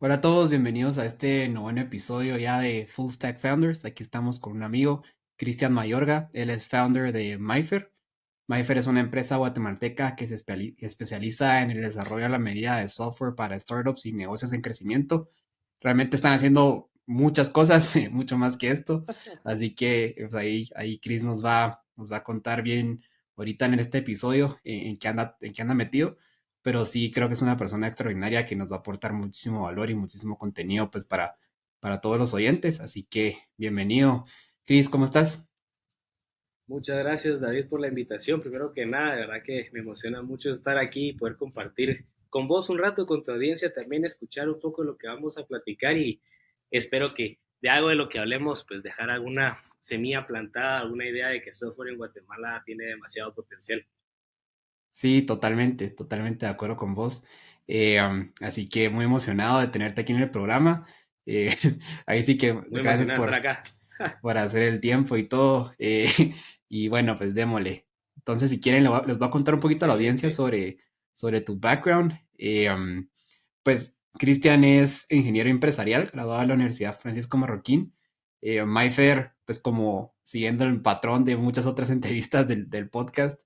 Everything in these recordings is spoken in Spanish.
Hola a todos, bienvenidos a este noveno episodio ya de Full Stack Founders. Aquí estamos con un amigo, Cristian Mayorga. Él es founder de Myfer. Myfer es una empresa guatemalteca que se especializa en el desarrollo a la medida de software para startups y negocios en crecimiento. Realmente están haciendo muchas cosas, mucho más que esto. Así que pues, ahí Chris nos va a contar bien ahorita en este episodio en qué anda metido, pero sí creo que es una persona extraordinaria que nos va a aportar muchísimo valor y muchísimo contenido pues para todos los oyentes. Así que bienvenido. Chris, ¿cómo estás? Muchas gracias, David, por la invitación. Primero que nada, de verdad que me emociona mucho estar aquí y poder compartir con vos un rato, con tu audiencia, también escuchar un poco lo que vamos a platicar y espero que de algo de lo que hablemos, pues dejar alguna semilla plantada, alguna idea de que software en Guatemala tiene demasiado potencial. Sí, totalmente de acuerdo con vos. Así que muy emocionado de tenerte aquí en el programa. Eh, ahí sí que Muy gracias emocionado de estar acá. por hacer el tiempo y todo. Y bueno, pues démosle. Entonces, si quieren, les voy a contar un poquito a la audiencia Excelente. sobre tu background. Pues Cristian es ingeniero empresarial, graduado de la Universidad Francisco Marroquín. Mayfer, pues como siguiendo el patrón de muchas otras entrevistas del podcast,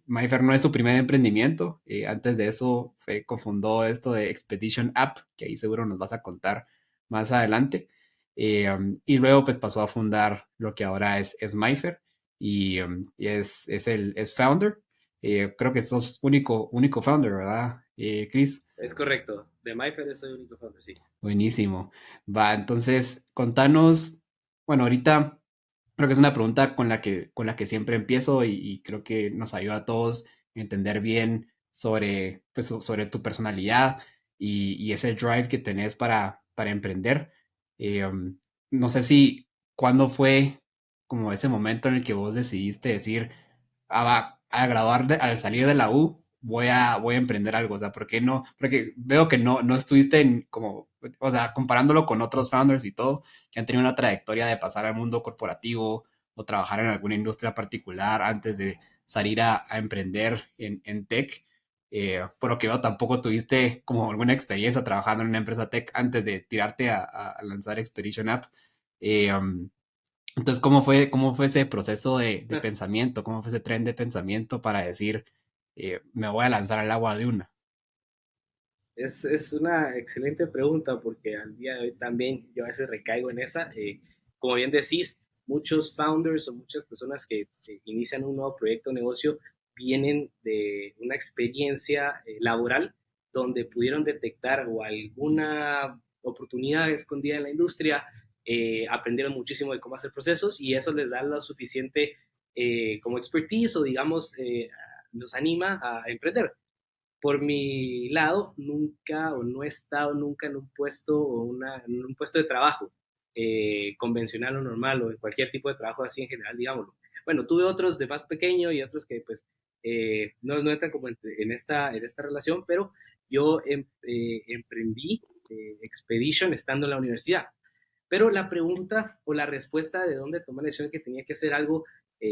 Mayfer no es su primer emprendimiento. Antes de eso, cofundó esto de Expedition App, que ahí seguro nos vas a contar más adelante. Y luego pues pasó a fundar lo que ahora es Mayfer y es founder. Creo que sos único founder, ¿verdad, Chris? Es correcto. De MyFair soy el único founder, sí. Buenísimo. Va, entonces, contanos, bueno, ahorita creo que es una pregunta con la que siempre empiezo y creo que nos ayuda a todos a entender bien sobre, pues, sobre tu personalidad y ese drive que tenés para emprender. No sé si, ¿cuándo fue como ese momento en el que vos decidiste decir, al salir de la U, voy a emprender algo? O sea, ¿por qué no? Porque veo que no estuviste en como, o sea, comparándolo con otros founders y todo, que han tenido una trayectoria de pasar al mundo corporativo o trabajar en alguna industria particular antes de salir a emprender en tech. Por lo que veo, tampoco tuviste como alguna experiencia trabajando en una empresa tech antes de tirarte a lanzar Expedition App. Entonces, cómo fue ese proceso de pensamiento? ¿Cómo fue ese tren de pensamiento para decir, me voy a lanzar al agua de una? Es una excelente pregunta porque al día de hoy también yo a veces recaigo en esa. Como bien decís, muchos founders o muchas personas que inician un nuevo proyecto o negocio vienen de una experiencia laboral donde pudieron detectar o alguna oportunidad escondida en la industria, aprendieron muchísimo de cómo hacer procesos y eso les da lo suficiente como expertise o digamos los anima a emprender. Por mi lado, nunca o no he estado nunca en un puesto o en un puesto de trabajo convencional o normal o en cualquier tipo de trabajo así en general, digámoslo. Bueno, tuve otros de más pequeño y otros que pues no entran como en esta relación, pero yo emprendí Expedition estando en la universidad. Pero la pregunta o la respuesta de dónde tomé la decisión que tenía que hacer algo,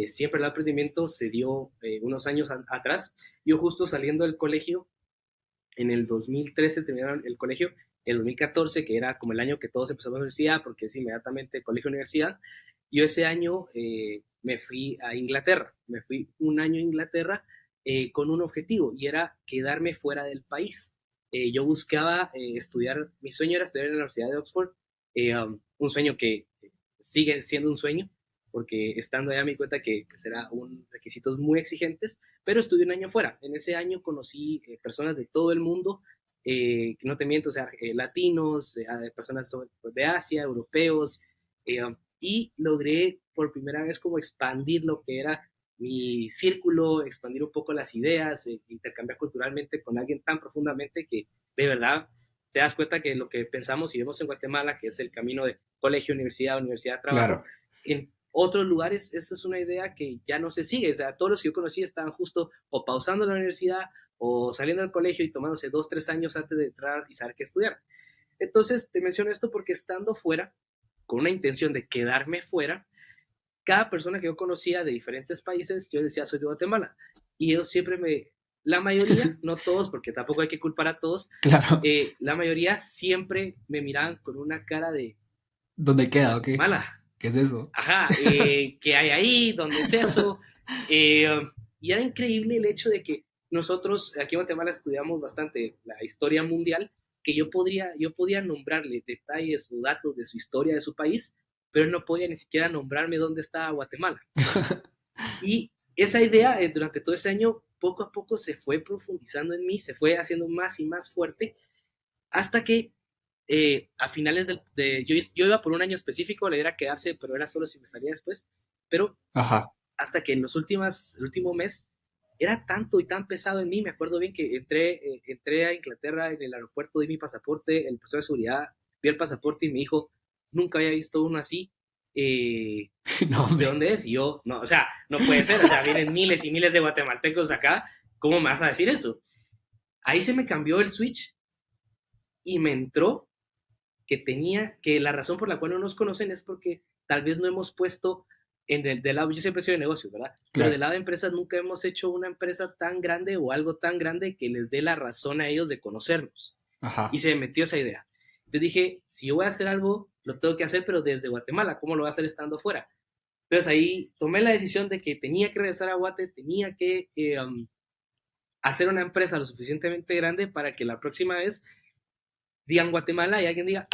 siempre el emprendimiento se dio unos años atrás. Yo justo saliendo del colegio, en el 2013 terminaron el colegio, el 2014, que era como el año que todos empezamos la universidad, porque es inmediatamente colegio-universidad, yo ese año me fui a Inglaterra, me fui un año a Inglaterra con un objetivo y era quedarme fuera del país. Yo buscaba estudiar, mi sueño era estudiar en la Universidad de Oxford, un sueño que sigue siendo un sueño, porque estando allá me di cuenta que pues, era un requisitos muy exigentes, pero estudié un año fuera. En ese año conocí personas de todo el mundo, que no te miento, o sea, latinos, personas de Asia, europeos, y logré por primera vez como expandir lo que era mi círculo, expandir un poco las ideas, intercambiar culturalmente con alguien tan profundamente que de verdad te das cuenta que lo que pensamos y vemos en Guatemala, que es el camino de colegio, universidad, universidad, trabajo, Claro. en otros lugares esa es una idea que ya no se sigue. O sea, todos los que yo conocí estaban justo o pausando la universidad o saliendo del colegio y tomándose 2, 3 años antes de entrar y saber qué estudiar. Entonces, te menciono esto porque estando fuera, con una intención de quedarme fuera, cada persona que yo conocía de diferentes países, yo decía, soy de Guatemala. Y ellos siempre me la mayoría, no todos, porque tampoco hay que culpar a todos, Claro. la mayoría siempre me miraban con una cara de ¿Dónde queda o qué? Guatemala. ¿Qué es eso? Ajá, ¿qué hay ahí? ¿Dónde es eso? Eh, y era increíble el hecho de que nosotros aquí en Guatemala estudiamos bastante la historia mundial, que yo podía nombrarle detalles o datos de su historia de su país, pero él no podía ni siquiera nombrarme dónde estaba Guatemala. Y esa idea durante todo ese año poco a poco se fue profundizando en mí, se fue haciendo más y más fuerte, hasta que a finales yo iba por un año específico, la idea era quedarse, pero era solo si me salía después, pero Ajá. hasta que en el último mes era tanto y tan pesado en mí, me acuerdo bien que entré a Inglaterra en el aeropuerto, di mi pasaporte, el profesor de seguridad vio el pasaporte y me dijo, nunca había visto uno así, eh, No, ¿de hombre. dónde es? Y yo, no, o sea, no puede ser, o sea, vienen miles y miles de guatemaltecos acá, ¿cómo me vas a decir eso? Ahí se me cambió el switch y me entró que la razón por la cual no nos conocen es porque tal vez no hemos puesto del lado, yo siempre soy de negocios, ¿verdad? Pero Claro. del lado de empresas nunca hemos hecho una empresa tan grande o algo tan grande que les dé la razón a ellos de conocernos. Y Ajá. se me metió esa idea. Entonces dije, si yo voy a hacer algo, lo tengo que hacer, pero desde Guatemala, ¿cómo lo voy a hacer estando fuera? Entonces ahí tomé la decisión de que tenía que regresar a Guate, tenía que hacer una empresa lo suficientemente grande para que la próxima vez digan Guatemala y alguien diga,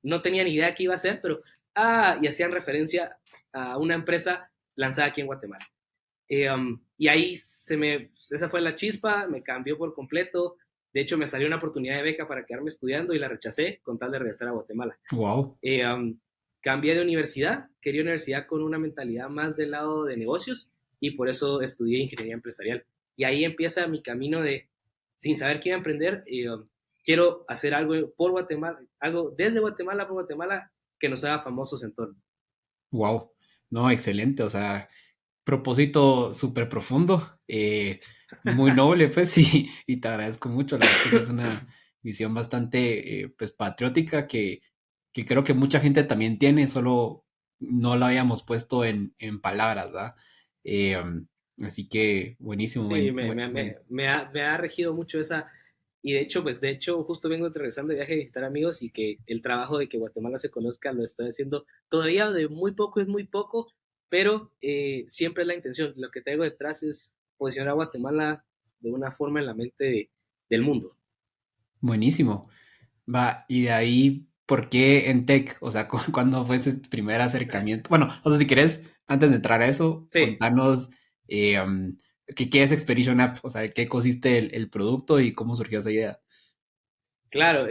no tenía ni idea qué iba a ser, pero, y hacían referencia a una empresa lanzada aquí en Guatemala. Y ahí esa fue la chispa, me cambió por completo. De hecho, me salió una oportunidad de beca para quedarme estudiando y la rechacé con tal de regresar a Guatemala. Wow. Eh, um, Cambié de universidad, quería universidad con una mentalidad más del lado de negocios y por eso estudié ingeniería empresarial. Y ahí empieza mi camino de, sin saber qué iba a emprender, quiero hacer algo por Guatemala, algo desde Guatemala por Guatemala que nos haga famosos en torno. Wow. No, excelente. O sea, propósito súper profundo, muy noble, pues, y te agradezco mucho. La verdad que sí es una visión bastante, pues, patriótica que creo que mucha gente también tiene, solo no la habíamos puesto en palabras, ¿verdad? Así que buenísimo, Sí, me ha regido mucho esa, y de hecho, justo vengo regresando de viaje a visitar amigos y que el trabajo de que Guatemala se conozca lo estoy haciendo todavía de muy poco es muy poco, pero siempre es la intención. Lo que traigo detrás es posicionar a Guatemala de una forma en la mente del mundo. buenísimo. Va, y de ahí, ¿por qué en tech? O sea, ¿cuándo fue ese primer acercamiento? Bueno, o sea, si querés, antes de entrar a eso, Sí, contanos qué es Expedition App, o sea, qué consiste el producto y cómo surgió esa idea. claro,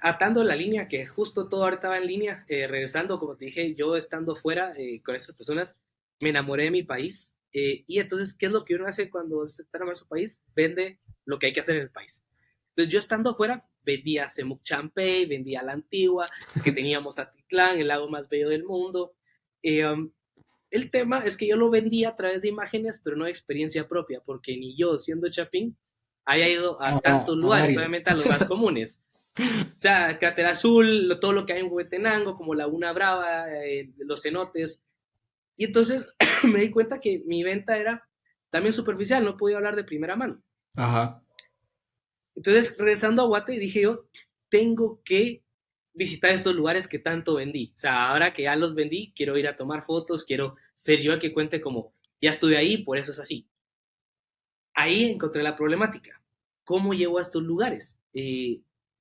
atando la línea, que justo todo ahorita va en línea, regresando, como te dije, yo estando fuera con estas personas, me enamoré de mi país. Y entonces, ¿qué es lo que uno hace cuando se está enamorado de su país? Vende lo que hay que hacer en el país. Entonces, yo estando afuera, vendía Semuc Champey, vendía La Antigua, que teníamos Atitlán, el lago más bello del mundo. Um, el tema es que yo lo vendía a través de imágenes, pero no de experiencia propia, porque ni yo, siendo Chapín, haya ido a tantos A lugares, varios. obviamente a los más comunes. O sea, Cráter Azul, todo lo que hay en Huehuetenango, como Laguna Brava, los cenotes. Y entonces me di cuenta que mi venta era también superficial, no podía hablar de primera mano. Ajá, Entonces, regresando a Guate, dije yo, tengo que visitar estos lugares que tanto vendí. O sea, ahora que ya los vendí, quiero ir a tomar fotos, quiero ser yo el que cuente como, ya estuve ahí, por eso es así. Ahí encontré la problemática. ¿Cómo llego a estos lugares?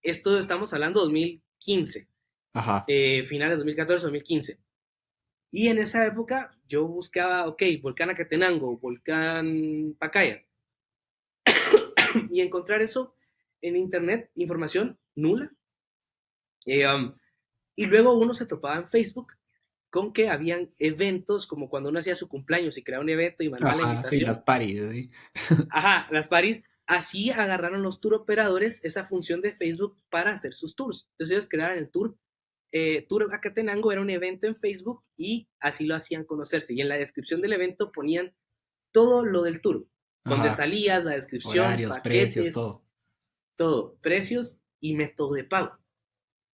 Esto estamos hablando de 2015, ajá. finales de 2014, 2015. Y en esa época yo buscaba, ok, volcán Acatenango, volcán Pacaya, y encontrar eso en internet, información nula. Y luego uno se topaba en Facebook con que habían eventos, como cuando uno hacía su cumpleaños y creaba un evento y mandaba la Ajá, sí, las invitación. paris, sí. Ajá, las Paris, así agarraron los tour operadores esa función de Facebook para hacer sus tours. Entonces ellos crearon el tour. Tour Acatenango era un evento en Facebook y así lo hacían conocerse. Y en la descripción del evento ponían todo lo del tour. Donde Ajá, salías, la descripción, horarios, precios, paquetes, todo. todo, precios y método de pago.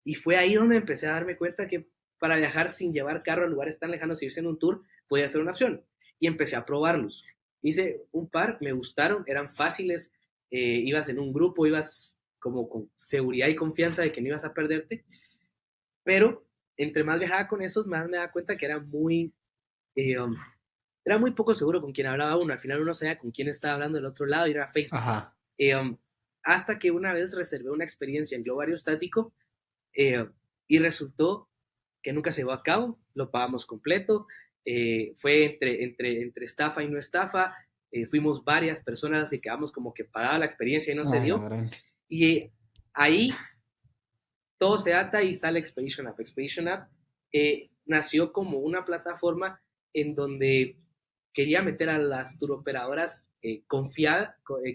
Y fue ahí donde empecé a darme cuenta que para viajar sin llevar carro a lugares tan lejanos y irse en un tour podía ser una opción. Y empecé a probarlos. Hice un par, me gustaron, eran fáciles, ibas en un grupo, ibas como con seguridad y confianza de que no ibas a perderte, pero entre más viajaba con esos, más me daba cuenta que eh, um, era muy poco seguro con quién hablaba uno. Al final uno sabía con quién estaba hablando del otro lado y era Facebook. Ajá. Eh, um, Hasta que una vez reservé una experiencia en globo aerostático eh, y resultó que nunca se llevó a cabo, lo pagamos completo, fue entre estafa y no estafa, fuimos varias personas que quedamos como que pagaba la experiencia y no se Ay, la dio, gran. y ahí todo se ata y sale Expedition App. Expedition App nació como una plataforma en donde quería meter a las turoperadoras que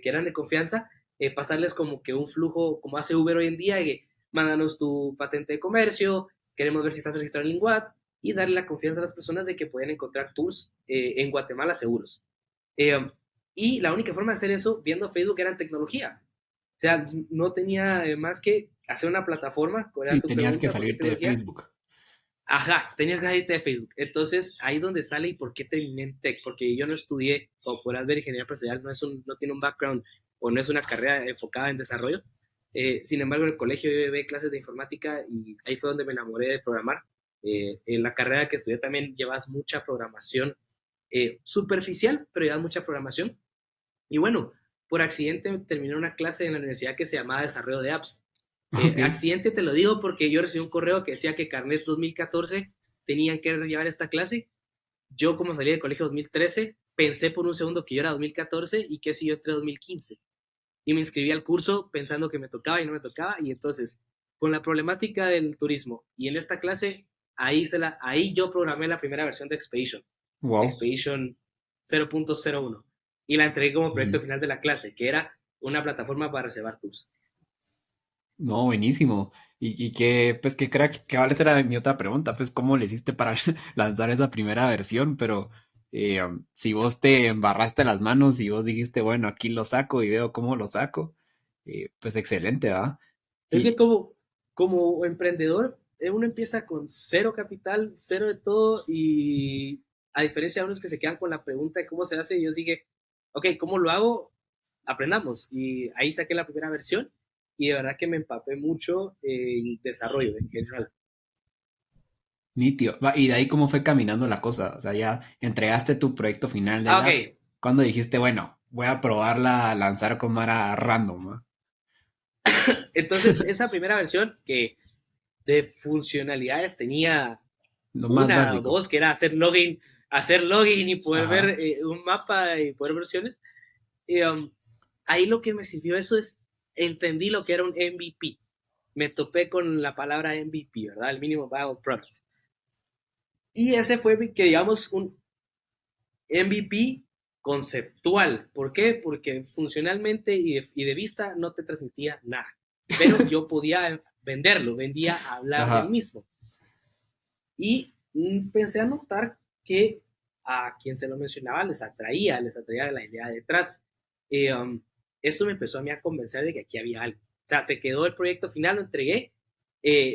eran de confianza, pasarles como que un flujo, como hace Uber hoy en día, que mándanos tu patente de comercio, queremos ver si estás registrado en Linguat, y darle la confianza a las personas de que pueden encontrar tours en Guatemala seguros. Eh, y la única forma de hacer eso, viendo Facebook, era en tecnología. O sea, no tenía más que hacer una plataforma, era Sí, tu tenías que pregunta, ¿por qué salirte de tecnología? Facebook. Ajá, tenías que salirte de Facebook. Entonces, ahí es donde sale y por qué terminé en tech, porque yo no estudié, como podrás ver, ingeniería empresarial, no tiene un background o no es una carrera enfocada en desarrollo. Sin embargo, en el colegio yo llevé clases de informática y ahí fue donde me enamoré de programar. En la carrera que estudié también llevas mucha programación superficial, pero llevas mucha programación. Y bueno, por accidente terminé una clase en la universidad que se llamaba Desarrollo de Apps. Ok. Accidente te lo digo porque yo recibí un correo que decía que Carnet 2014 tenían que llevar esta clase. Yo, como salí del colegio 2013, pensé por un segundo que yo era 2014 y que si yo entré 2015. Y me inscribí al curso pensando que me tocaba y no me tocaba. Y entonces, con la problemática del turismo y en esta clase, ahí yo programé la primera versión de Expedition, Wow. Expedition 0.01. Y la entregué como proyecto Mm. final de la clase, que era una plataforma para reservar tours. No, buenísimo. Y qué, pues qué crack, que vale era mi otra pregunta, pues cómo le hiciste para lanzar esa primera versión, pero si vos te embarraste las manos y vos dijiste, bueno, aquí lo saco y veo cómo lo saco, pues excelente, ¿va? Es que Y, como emprendedor, uno empieza con cero capital, cero de todo, y a diferencia de unos que se quedan con la pregunta de cómo se hace, yo dije, ok, ¿cómo lo hago? Aprendamos. Y ahí saqué la primera versión y de verdad que me empapé mucho en desarrollo en general. nítido. Va, y de ahí cómo fue caminando la cosa, o sea, ya entregaste tu proyecto final del Ah, app, ok. cuando dijiste, bueno, voy a probarla a lanzar como era random, ¿va? Entonces, esa primera versión que de funcionalidades tenía Lo más una o básico. dos, que era hacer login y poder ver Ajá. un mapa y poder versiones. Y, ahí lo que me sirvió eso es, entendí lo que era un MVP. Me topé con la palabra MVP, ¿verdad? El Minimum Viable Product. Y ese fue, que digamos, un MVP conceptual. ¿Por qué? Porque funcionalmente y de vista no te transmitía nada. Pero yo podía venderlo, vendía hablar del Ajá. mismo. Y pensé a notar que a quien se lo mencionaba les atraía la idea detrás. Eh, um, Esto me empezó a mí a convencer de que aquí había algo. O sea, se quedó el proyecto final, lo entregué.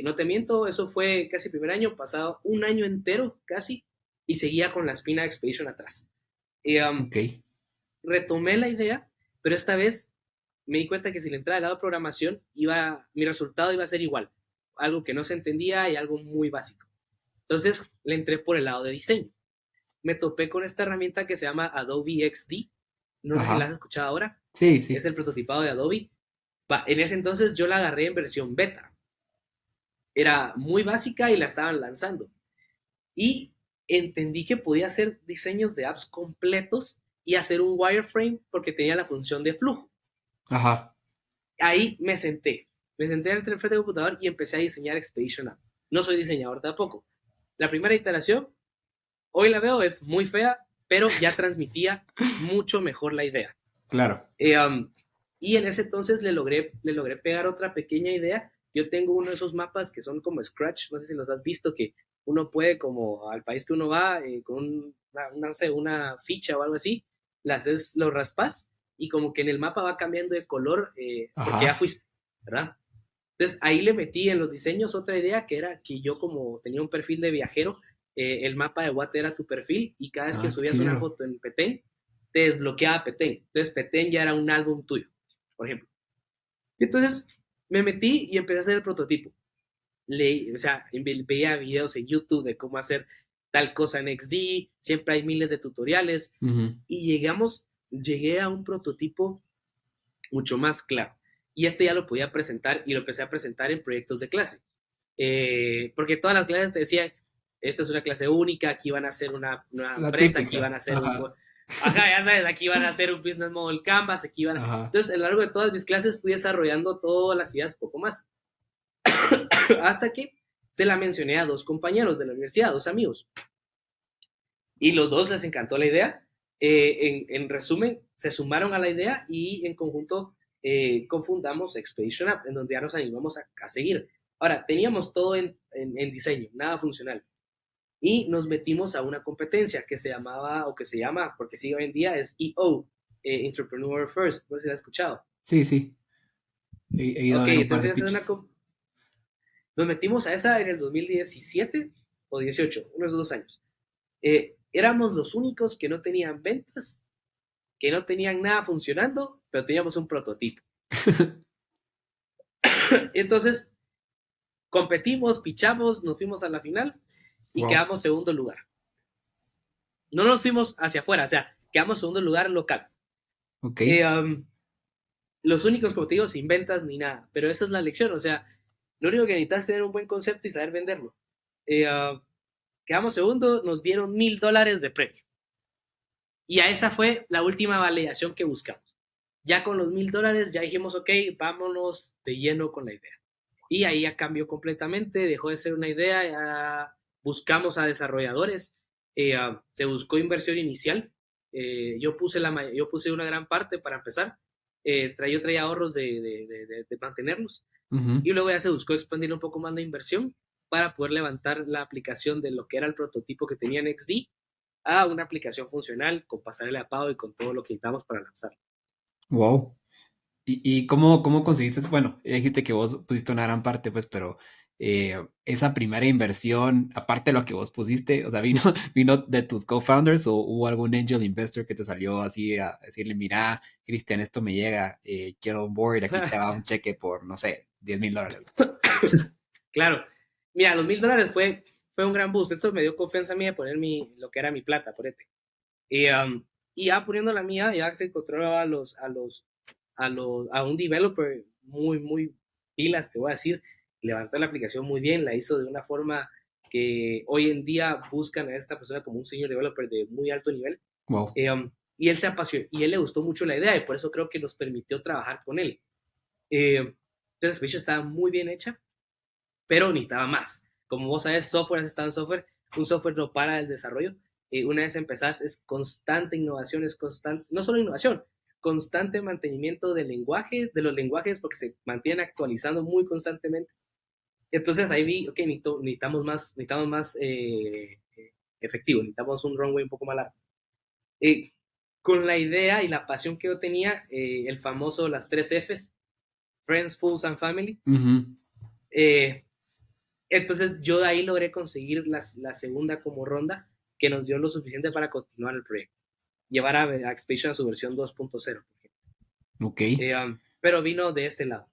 No te miento, eso fue casi el primer año, pasado un año entero casi, y seguía con la espina de Expedition atrás. Eh, um, Ok. Retomé la idea, pero esta vez me di cuenta que si le entraba al lado de programación, mi resultado iba a ser igual. Algo que no se entendía y algo muy básico. Entonces le entré por el lado de diseño. Me topé con esta herramienta que se llama Adobe XD. No sé si la has Ajá. escuchado ahora. Sí, Es sí. el prototipado de Adobe. En ese entonces yo la agarré en versión beta. Era muy básica y la estaban lanzando. Y entendí que podía hacer diseños de apps completos y hacer un wireframe porque tenía la función de flujo. Ajá. Ahí me senté en el frente del computador y empecé a diseñar Expedition App. No soy diseñador tampoco. La primera iteración, hoy la veo, es muy fea, pero ya transmitía mucho mejor la idea. Claro. Eh, um, y en ese entonces le logré pegar otra pequeña idea. Yo tengo uno de esos mapas que son como Scratch, no sé si los has visto, que uno puede, como al país que uno va, con no sé, una ficha o algo así, lo raspas y como que en el mapa va cambiando de color porque ya Ajá. fuiste, ¿verdad? Entonces ahí le metí en los diseños otra idea que era que yo, como tenía un perfil de viajero, el mapa de Watt era tu perfil y cada vez que Ah, qué subías una chimero. foto en Petén te desbloqueaba Petén. Entonces Petén ya era un álbum tuyo, por ejemplo. Y entonces me metí y empecé a hacer el prototipo. O sea, veía videos en YouTube de cómo hacer tal cosa en XD, siempre hay miles de tutoriales, Ujú. y llegué a un prototipo mucho más claro. Y este ya lo podía presentar y lo empecé a presentar en proyectos de clase. Porque todas las clases te decían, esta es una clase única, aquí van a hacer una La empresa, aquí típica. van a hacer Ajá. ajá, ya sabes, aquí van a hacer un business model canvas, aquí van a... Ajá. Entonces, a lo largo de todas mis clases fui desarrollando todas las ideas un poco más. Hasta que se la mencioné a dos compañeros de la universidad, dos amigos. Y los dos les encantó la idea. En resumen, se sumaron a la idea y en conjunto confundamos Expedition App, en donde ya nos animamos a seguir. Ahora, teníamos todo en diseño, nada funcional. Y nos metimos a una competencia que se llamaba, o que se llama, porque sigue hoy en día, es EO, Entrepreneur First. No sé si la has escuchado. Sí, sí. He ido a Ok, ver un par de entonces pitches. nos metimos a esa en el 2017 o 18, unos 2 años. Éramos los únicos que no tenían ventas, que no tenían nada funcionando, pero teníamos un prototipo. Entonces, competimos, pichamos, nos fuimos a la final y Wow. quedamos segundo lugar. No nos fuimos hacia afuera, o sea, quedamos segundo lugar local. Ok. Eh, um, los únicos, como te digo, sin ventas ni nada, pero esa es la lección, o sea, lo único que necesitas es tener un buen concepto y saber venderlo. Quedamos segundo, nos dieron $1,000 de premio. Y a esa fue la última validación que buscamos. Ya con los $1,000 ya dijimos, ok, vámonos de lleno con la idea. Y ahí ya cambió completamente, dejó de ser una idea, ya buscamos a desarrolladores, se buscó inversión inicial, yo puse una gran parte para empezar, yo traía ahorros de mantenerlos, Ujú. y luego ya se buscó expandir un poco más la inversión para poder levantar la aplicación de lo que era el prototipo que tenía en XD a una aplicación funcional con pasarela de pago y con todo lo que necesitamos para lanzar. Wow. ¿Y cómo conseguiste eso? Bueno, ya dijiste que vos pusiste una gran parte, pues, pero esa primera inversión, aparte de lo que vos pusiste, o sea, vino de tus co-founders o hubo algún angel investor que te salió así a decirle, mira, Cristian, esto me llega, quiero on board, aquí te va un cheque por, no sé, $10,000. Claro, mira, los $1,000 fue un gran boost. Esto me dio confianza a mí de poner lo que era mi plata, por este. Y ya poniendo la mía, ya se encontró a un developer muy pilas, te voy a decir, levantó la aplicación muy bien, la hizo de una forma que hoy en día buscan a esta persona como un senior developer de muy alto nivel. Wow. Y él se apasionó, y él le gustó mucho la idea, y por eso creo que nos permitió trabajar con él. Entonces, la experiencia estaba muy bien hecha, pero necesitaba más. Como vos sabes, software has estado en software, un software no para el desarrollo. Una vez empezás, es constante innovación, es constante, no solo innovación, constante mantenimiento de los lenguajes, porque se mantienen actualizando muy constantemente. Entonces ahí vi, ok, necesitamos más efectivo, necesitamos un runway un poco más largo. Eh, con la idea y la pasión que yo tenía, el famoso las 3 Fs, Friends, Fools and Family, Ujú. eh, entonces yo de ahí logré conseguir la segunda como ronda que nos dio lo suficiente para continuar el proyecto. Llevar a Expedition a su versión 2.0. Ok. Pero vino de este lado.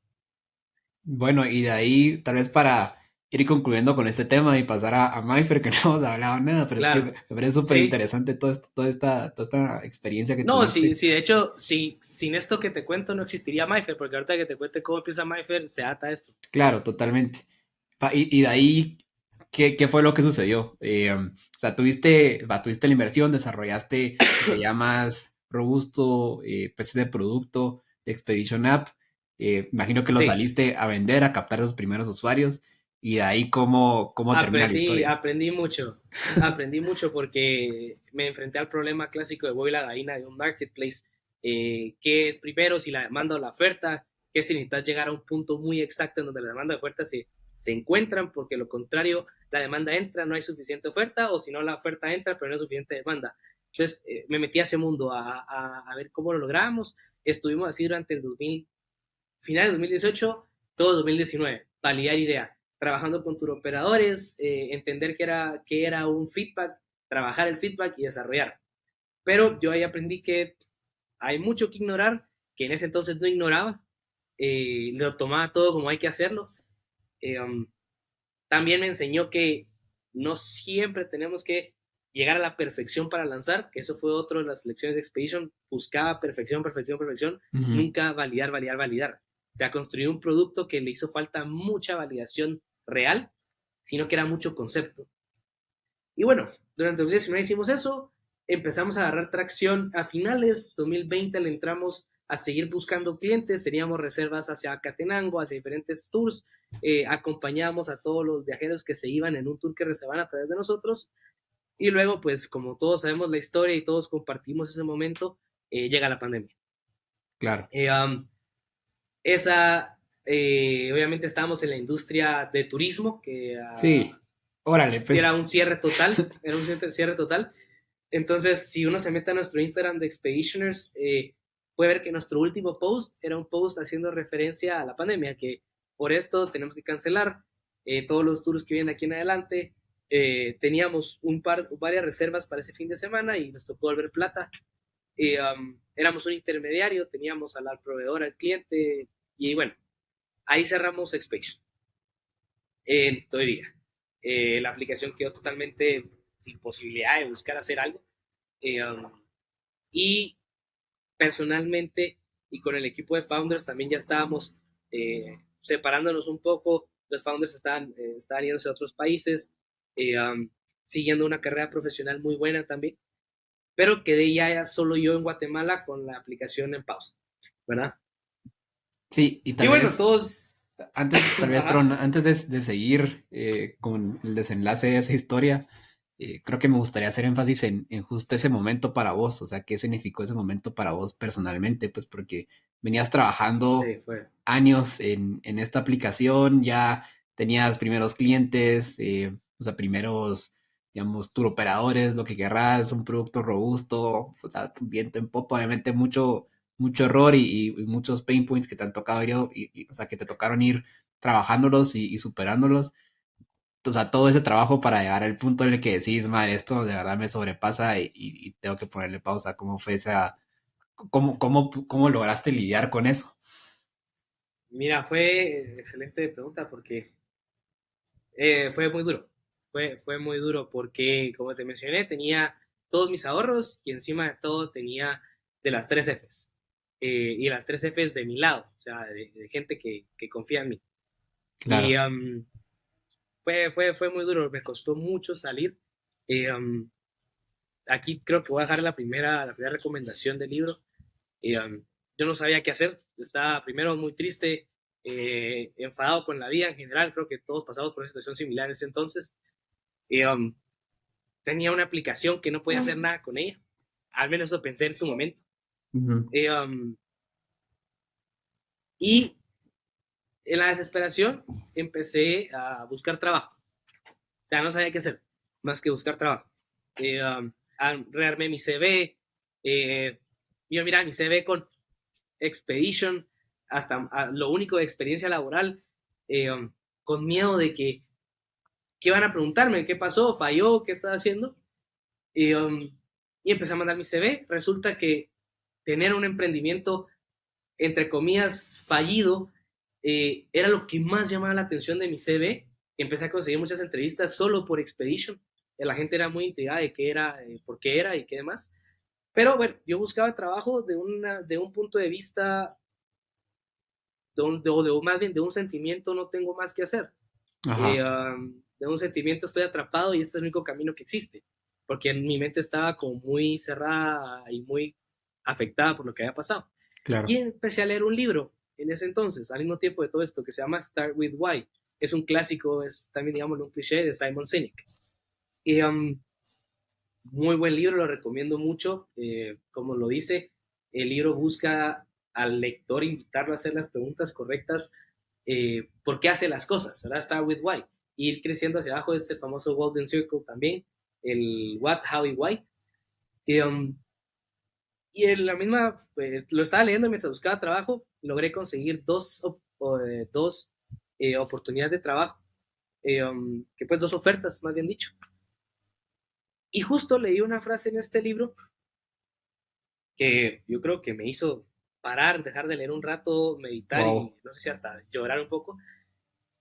Bueno, y de ahí, tal vez para ir concluyendo con este tema y pasar a Mayfair, que no hemos hablado nada, pero es que me Claro, parece súper sí. interesante toda esta experiencia que No, sí, tuviste. sí, de hecho, sí, sin esto que te cuento no existiría MyFair, porque ahorita que te cuente cómo empieza MyFair, se ata esto. Claro, totalmente. Y de ahí, ¿qué fue lo que sucedió? O sea, tuviste la inversión, desarrollaste ya más robusto, pues ese producto de Expedition App. Imagino que lo Sí, saliste a vender, a captar esos primeros usuarios. Y de ahí, ¿cómo termina la historia? aprendí mucho porque me enfrenté al problema clásico de voy la gallina de un marketplace. ¿Qué es primero, si la demanda o la oferta? ¿Qué si necesitas llegar a un punto muy exacto en donde la demanda y la oferta se encuentran? Porque lo contrario, la demanda entra, no hay suficiente oferta, o si no, la oferta entra, pero no hay suficiente demanda. Entonces, me metí a ese mundo a ver cómo lo logramos. Estuvimos así durante el 2000, final de 2018, todo 2019, validar idea, trabajando con turoperadores, entender qué era un feedback, trabajar el feedback y desarrollar. Pero yo ahí aprendí que hay mucho que ignorar, que en ese entonces no ignoraba, lo tomaba todo como hay que hacerlo. Eh, um, También me enseñó que no siempre tenemos que llegar a la perfección para lanzar, que eso fue otro de las lecciones de Expedition, buscaba perfección, perfección, perfección, Ujú. nunca validar, validar, validar. O sea, construir un producto que le hizo falta mucha validación real, sino que era mucho concepto. Y bueno, durante 2019 hicimos eso, empezamos a agarrar tracción a finales, 2020 le entramos a seguir buscando clientes, teníamos reservas hacia Catenango, hacia diferentes tours, acompañábamos a todos los viajeros que se iban en un tour que reservaban a través de nosotros, y luego, pues como todos sabemos la historia y todos compartimos ese momento, llega la pandemia. Claro. Eh, um, esa, obviamente estábamos en la industria de turismo, que Sí. Órale, si era pues. un cierre total, era un cierre total. Entonces, si uno se mete a nuestro Instagram de Expeditioners, puede ver que nuestro último post era un post haciendo referencia a la pandemia, que por esto tenemos que cancelar todos los tours que vienen aquí en adelante. Teníamos varias reservas para ese fin de semana y nos tocó volver plata. Éramos un intermediario, teníamos al proveedor, al cliente, y bueno, ahí cerramos Expedition en teoría. La aplicación quedó totalmente sin posibilidad de buscar hacer algo. Y personalmente y con el equipo de founders también ya estábamos separándonos un poco. Los founders estaban yéndose a otros países, siguiendo una carrera profesional muy buena también, pero quedé ya solo yo en Guatemala con la aplicación en pausa, ¿verdad? Sí, y Y tal bueno, vez todos, tal vez, ajá, perdón, antes de seguir con el desenlace de esa historia, creo que me gustaría hacer énfasis en justo ese momento para vos, o sea, qué significó ese momento para vos personalmente, pues porque venías trabajando sí, fue, años en esta aplicación, ya tenías primeros clientes, o sea, primeros, digamos, tour operadores, lo que querrás, un producto robusto, o sea, viento en popa, obviamente mucho error y muchos pain points que te han tocado ir, o sea, que te tocaron ir trabajándolos y superándolos. O sea, todo ese trabajo para llegar al punto en el que decís, madre, esto de verdad me sobrepasa y tengo que ponerle pausa. ¿Cómo fue esa, cómo lograste lidiar con eso? mira, fue excelente pregunta porque fue muy duro. Fue muy duro porque, como te mencioné, tenía todos mis ahorros y encima de todo tenía de las tres Fs. Y las tres Fs de mi lado, o sea, de gente que confía en mí. Y Claro. fue muy duro, me costó mucho salir. Eh, um, Aquí creo que voy a dejar la primera recomendación del libro. Yo no sabía qué hacer, estaba primero muy triste, enfadado con la vida en general, creo que todos pasamos por una situación similar en ese entonces. Y, tenía una aplicación que no podía hacer nada con ella. Al menos eso pensé en su momento. Ujú. Eh, um, y en la desesperación empecé a buscar trabajo. O sea, no sabía qué hacer más que buscar trabajo. Rearmé mi CV. Yo, mira, mi CV con Expedition, hasta lo único de experiencia laboral, con miedo de que van a preguntarme qué pasó, falló, qué estaba haciendo. Y, y empecé a mandar mi CV. Resulta que tener un emprendimiento, entre comillas, fallido, era lo que más llamaba la atención de mi CV. Empecé a conseguir muchas entrevistas solo por Expedition. La gente era muy intrigada de qué era, por qué era y qué demás. Pero bueno, yo buscaba trabajo de un punto de vista, más bien de un sentimiento, no tengo más que hacer. Ajá, De un sentimiento estoy atrapado y este es el único camino que existe, porque en mi mente estaba como muy cerrada y muy afectada por lo que había pasado. Y claro. empecé a leer un libro en ese entonces, al mismo tiempo de todo esto, que se llama Start With Why. Es un clásico, es también, digamos, un cliché de Simon Sinek. Y, muy buen libro, lo recomiendo mucho. Como lo dice, el libro busca al lector invitarlo a hacer las preguntas correctas, por qué hace las cosas, ¿verdad? Start with why. Ir creciendo hacia abajo ese famoso Golden Circle también, el what, how y why. Y en la misma, lo estaba leyendo mientras buscaba trabajo, logré conseguir dos oportunidades de trabajo, que pues dos ofertas, más bien dicho. Y justo leí una frase en este libro que yo creo que me hizo parar, dejar de leer un rato, meditar Wow, y no sé si hasta llorar un poco.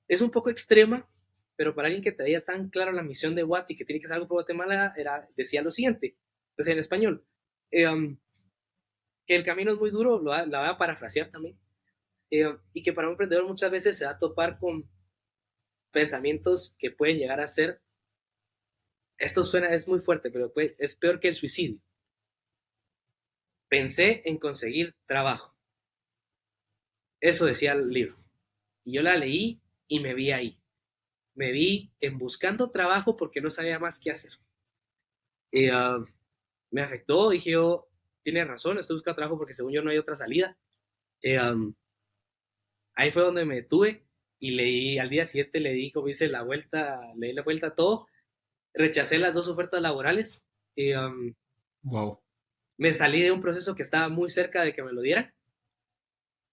Es un poco extrema, pero para alguien que traía tan claro la misión de Watt y que tiene que hacer algo por Guatemala, decía lo siguiente, decía en español, que el camino es muy duro, la voy a parafrasear también, y que para un emprendedor muchas veces se va a topar con pensamientos que pueden llegar a ser, esto suena, es muy fuerte, pero es peor que el suicidio. Pensé en conseguir trabajo. Eso decía el libro. Y yo la leí y me vi ahí. Me vi en buscando trabajo porque no sabía más qué hacer. Y, me afectó, dije yo, tiene razón, estoy buscando trabajo porque según yo no hay otra salida. Y, ahí fue donde me detuve y leí, al día siguiente le di, como dice, le di la vuelta a todo, rechacé las dos ofertas laborales, y, wow. me salí de un proceso que estaba muy cerca de que me lo dieran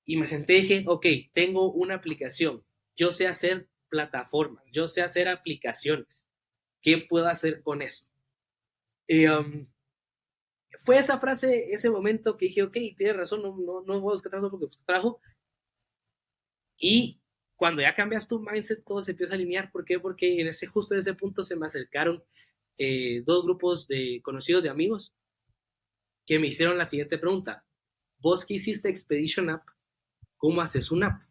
y me senté y dije, ok, tengo una aplicación, yo sé hacer plataformas, yo sé hacer aplicaciones, ¿qué puedo hacer con eso? Y, fue esa frase, ese momento que dije, ok, tienes razón, no voy a buscar trabajo porque busco trabajo. Y cuando ya cambias tu mindset, todo se empieza a alinear. ¿Por qué? Porque justo en ese punto se me acercaron dos grupos de conocidos de amigos que me hicieron la siguiente pregunta. Vos que hiciste Expedition App, ¿cómo haces una app?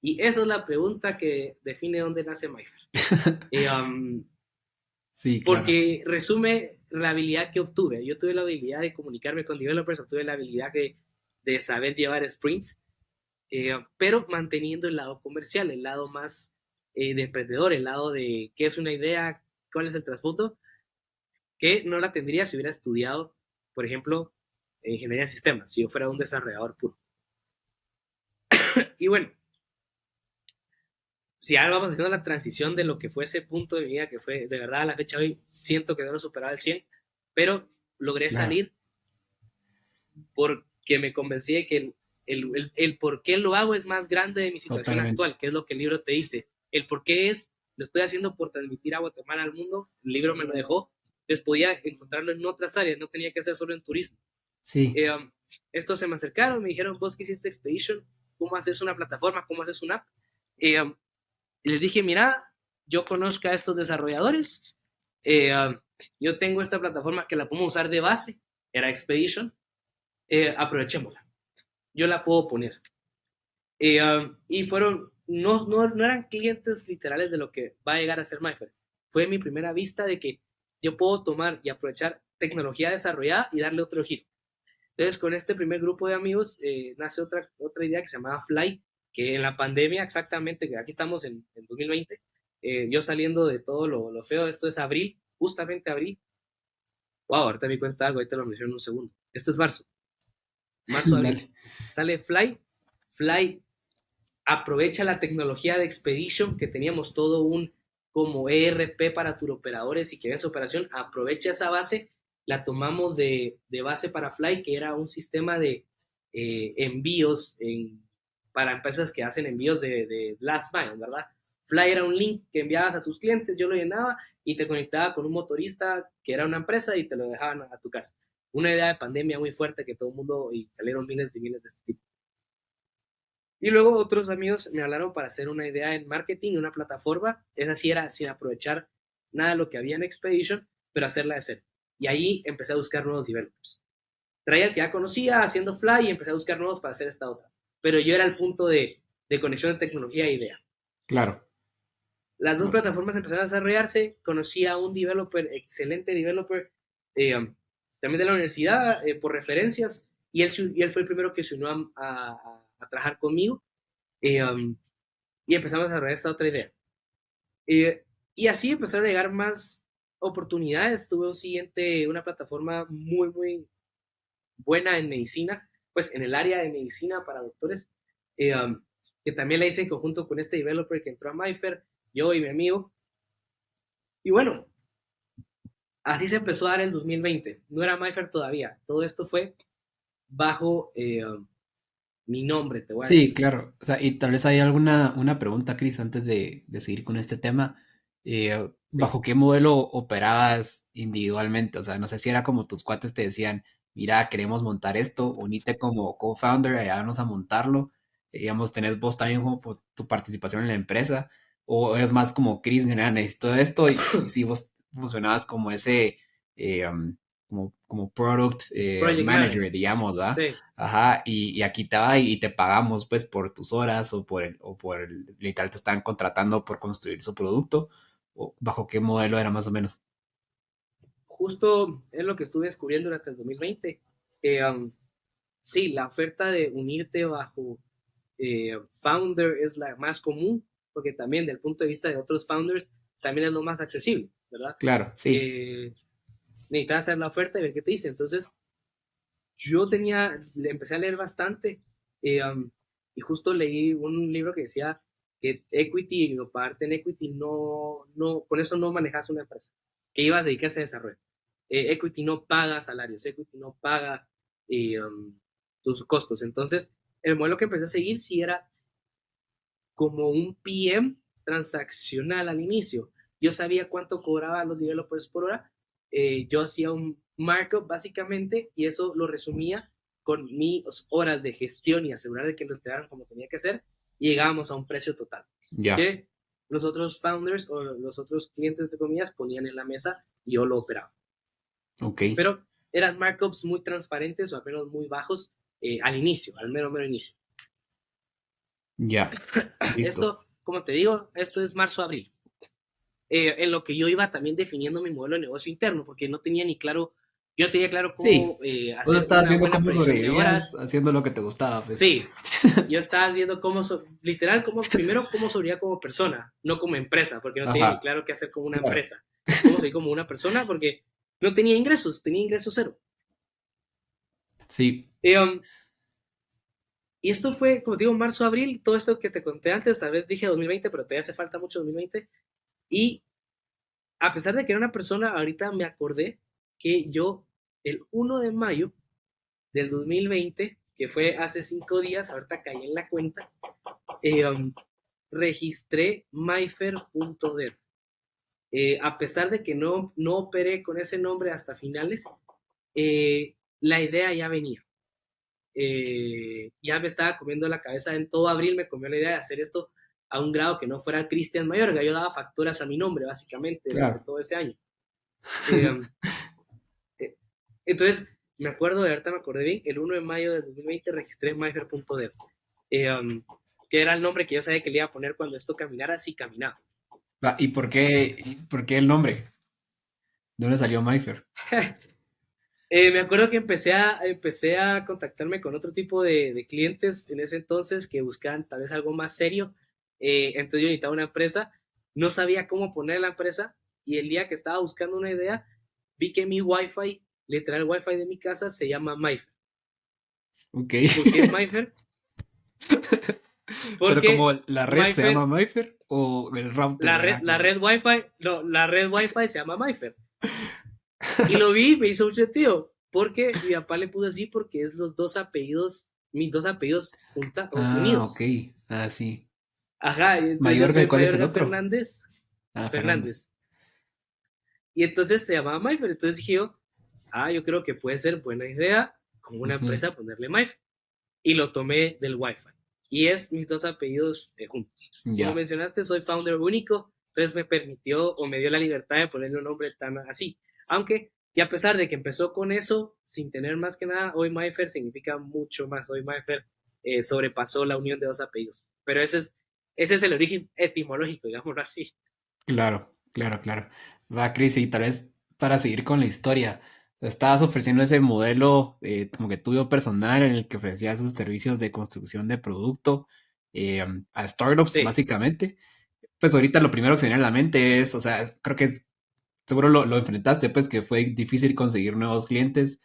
Y esa es la pregunta que define dónde nace MyFair. Sí, claro. Porque resume la habilidad que obtuve. Yo tuve la habilidad de comunicarme con developers, obtuve la habilidad de saber llevar sprints, pero manteniendo el lado comercial, el lado más de emprendedor, el lado de qué es una idea, cuál es el trasfondo, que no la tendría si hubiera estudiado, por ejemplo, ingeniería en sistemas, si yo fuera un desarrollador puro. Y bueno, si ahora vamos haciendo la transición de lo que fue ese punto de mi vida, que fue de verdad a la fecha de hoy, siento que no lo superaba el 100, pero logré Claro, salir porque me convencí de que el por qué lo hago es más grande de mi situación totalmente. actual, que es lo que el libro te dice. El por qué es, lo estoy haciendo por transmitir a Guatemala al mundo, el libro me lo dejó, entonces podía encontrarlo en otras áreas, no tenía que ser solo en turismo. Sí, Eh, um, estos se me acercaron, me dijeron, vos que hiciste Expedition, ¿cómo haces una plataforma? ¿Cómo haces una app? Y les dije, mira, yo conozco a estos desarrolladores, yo tengo esta plataforma que la podemos usar de base, era Expedition, aprovechémosla, yo la puedo poner. Y fueron, no eran clientes literales de lo que va a llegar a ser MyFair. Fue mi primera vista de que yo puedo tomar y aprovechar tecnología desarrollada y darle otro giro. Entonces, con este primer grupo de amigos nace otra idea que se llamaba Fly, que en la pandemia exactamente, que aquí estamos en 2020, yo saliendo de todo lo feo, esto es abril, justamente abril. Wow, ahorita me cuenta algo, ahí te lo menciono en un segundo. Esto es marzo, abril. dale. Sale Fly, Fly aprovecha la tecnología de Expedition, que teníamos todo un como ERP para turoperadores y que esa operación, aprovecha esa base, la tomamos de base para Fly, que era un sistema de envíos para empresas que hacen envíos de last mile, ¿verdad? Fly era un link que enviabas a tus clientes, yo lo llenaba y te conectaba con un motorista que era una empresa y te lo dejaban a tu casa. Una idea de pandemia muy fuerte que todo el mundo, y salieron miles y miles de este tipo. Y luego otros amigos me hablaron para hacer una idea en marketing, una plataforma. Esa sí era sin aprovechar nada de lo que había en Expedition, pero hacerla de cero. Y ahí empecé a buscar nuevos developers. Traía el que ya conocía haciendo Fly y empecé a buscar nuevos para hacer esta otra. Pero yo era el punto de conexión de tecnología e idea. Claro. Las dos No, plataformas empezaron a desarrollarse. Conocí a un developer, excelente developer, también de la universidad, por referencias. Y él fue el primero que se unió a trabajar conmigo. Eh, um, y empezamos a desarrollar esta otra idea. Y así empezaron a llegar más oportunidades. Tuve una plataforma muy, muy buena en medicina, pues en el área de medicina para doctores, eh, um, que también la hice en conjunto con este developer que entró a MyFair, yo y mi amigo. Y bueno, así se empezó a dar el 2020. No era MyFair todavía. Todo esto fue bajo mi nombre, te voy a sí, decir. claro. O sea, y tal vez hay alguna una pregunta, Cris, antes de seguir con este tema. Sí. ¿Bajo qué modelo operabas individualmente? O sea, no sé si era como tus cuates te decían, mira, queremos montar esto, unite como co-founder, ayúdanos a montarlo. Digamos, tenés vos también como tu participación en la empresa, o es más como Chris, mira, necesito esto, y si vos funcionabas como ese, como product Project manager, Manager, digamos, ¿verdad? sí. Ajá, y aquí te va y te pagamos pues por tus horas literal te están contratando por construir su producto, o bajo qué modelo era más o menos. Justo es lo que estuve descubriendo durante el 2020. Sí, la oferta de unirte bajo founder es la más común, porque también del punto de vista de otros founders, también es lo más accesible, ¿verdad? Claro, sí. Eh, Necesitas hacer la oferta y ver qué te dice. Entonces, le empecé a leer bastante eh, um, y justo leí un libro que decía que equity o parte en equity con eso no manejas una empresa, que ibas a dedicarse a desarrollo. Equity no paga salarios, equity no paga tus costos. Entonces, el modelo que empecé a seguir sí era como un PM transaccional al inicio. Yo sabía cuánto cobraba los developers por hora. Yo hacía un markup básicamente y eso lo resumía con mis horas de gestión y asegurar de que lo entregaran como tenía que ser y llegábamos a un precio total. Ya, Que los otros founders o los otros clientes de comillas ponían en la mesa y yo lo operaba. ok, Pero eran markups muy transparentes o al menos muy bajos al inicio, al mero inicio. ya, listo. Esto, como te digo, esto es marzo-abril. En lo que yo iba también definiendo mi modelo de negocio interno, porque no tenía ni claro, yo no tenía claro Sí, cómo vos hacer estabas una viendo buena cómo proyección de sobrevivías horas. haciendo lo que te gustaba, pues. Sí, yo estaba viendo literal, primero cómo sobrevivía como persona, no como empresa, porque no tenía ni Ajá, claro qué hacer como una claro. empresa. Cómo soy como una persona, porque no tenía ingresos cero. Sí, Eh, um, y esto fue, como te digo, marzo, abril, todo esto que te conté antes, tal vez dije 2020, pero todavía hace falta mucho 2020. Y a pesar de que era una persona, ahorita me acordé que yo el 1 de mayo del 2020, que fue hace 5 días, ahorita caí en la cuenta, registré myfer.dev. A pesar de que no operé con ese nombre hasta finales, la idea ya venía. Ya me estaba comiendo la cabeza en todo abril, me comió la idea de hacer esto a un grado que no fuera Cristian Mayorga. Yo daba facturas a mi nombre, básicamente, durante claro. todo ese año. Eh, eh, entonces, me acuerdo de ahorita, me acordé bien, el 1 de mayo de 2020 registré myfer.dev, que era el nombre que yo sabía que le iba a poner cuando esto caminara, si caminaba. ¿Y por qué el nombre? ¿De dónde salió Mayfair? Me acuerdo que empecé a contactarme con otro tipo de clientes en ese entonces que buscaban tal vez algo más serio. Entonces yo necesitaba una empresa, no sabía cómo poner la empresa y el día que estaba buscando una idea, vi que mi Wi-Fi, literal el Wi-Fi de mi casa, se llama MyFair. Ok. ¿Por qué es MyFair? Pero como Porque la red se llama MyFair, Mayfair o el router era la como... red Wi-Fi, no, la red Wi-Fi se llama MyFair. Y lo vi, me hizo mucho sentido, porque mi papá le puso así porque es los dos apellidos, mis dos apellidos Ah, ok. unidos. Ah, sí. Ajá, y entonces yo Mayorga, ¿y soy cuál es el Mayorga otro? Fernández, Ah, Fernández. Fernández. Y entonces se llamaba Mayfer. Entonces dije yo, yo creo que puede ser buena idea como una Ujú. empresa ponerle Mayfer. Y lo tomé del Wi-Fi. Y es mis dos apellidos juntos. Como Ya. mencionaste, soy founder único, entonces me permitió o me dio la libertad de ponerle un nombre tan así. Aunque, y a pesar de que empezó con eso, sin tener más que nada, hoy Mayfer significa mucho más. Hoy Mayfer sobrepasó la unión de dos apellidos. Pero ese es el origen etimológico, digámoslo así. Claro, claro, claro. Va, Cris, y tal vez para seguir con la historia, estabas ofreciendo ese modelo como que tuyo personal en el que ofrecías esos servicios de construcción de producto a startups, Sí, básicamente. Pues ahorita lo primero que se viene a la mente es, o sea, creo que seguro lo enfrentaste, pues que fue difícil conseguir nuevos clientes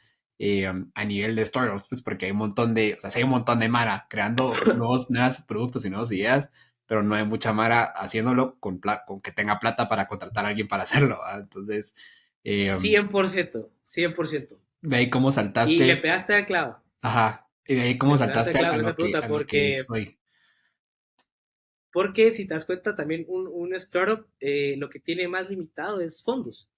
a nivel de startups, pues porque hay un montón o sea, sí hay un montón de Mara creando nuevos productos y nuevas ideas, pero no hay mucha Mara haciéndolo con que tenga plata para contratar a alguien para hacerlo, ¿va? Entonces, eh, 100%, 100%. de ahí cómo Y le saltaste, pegaste al clavo, ajá, y de ahí cómo le pegaste al saltaste a, clavo a con esa lo que, pregunta, a lo que es hoy. porque si te das cuenta también un startup lo que tiene más limitado es fondos.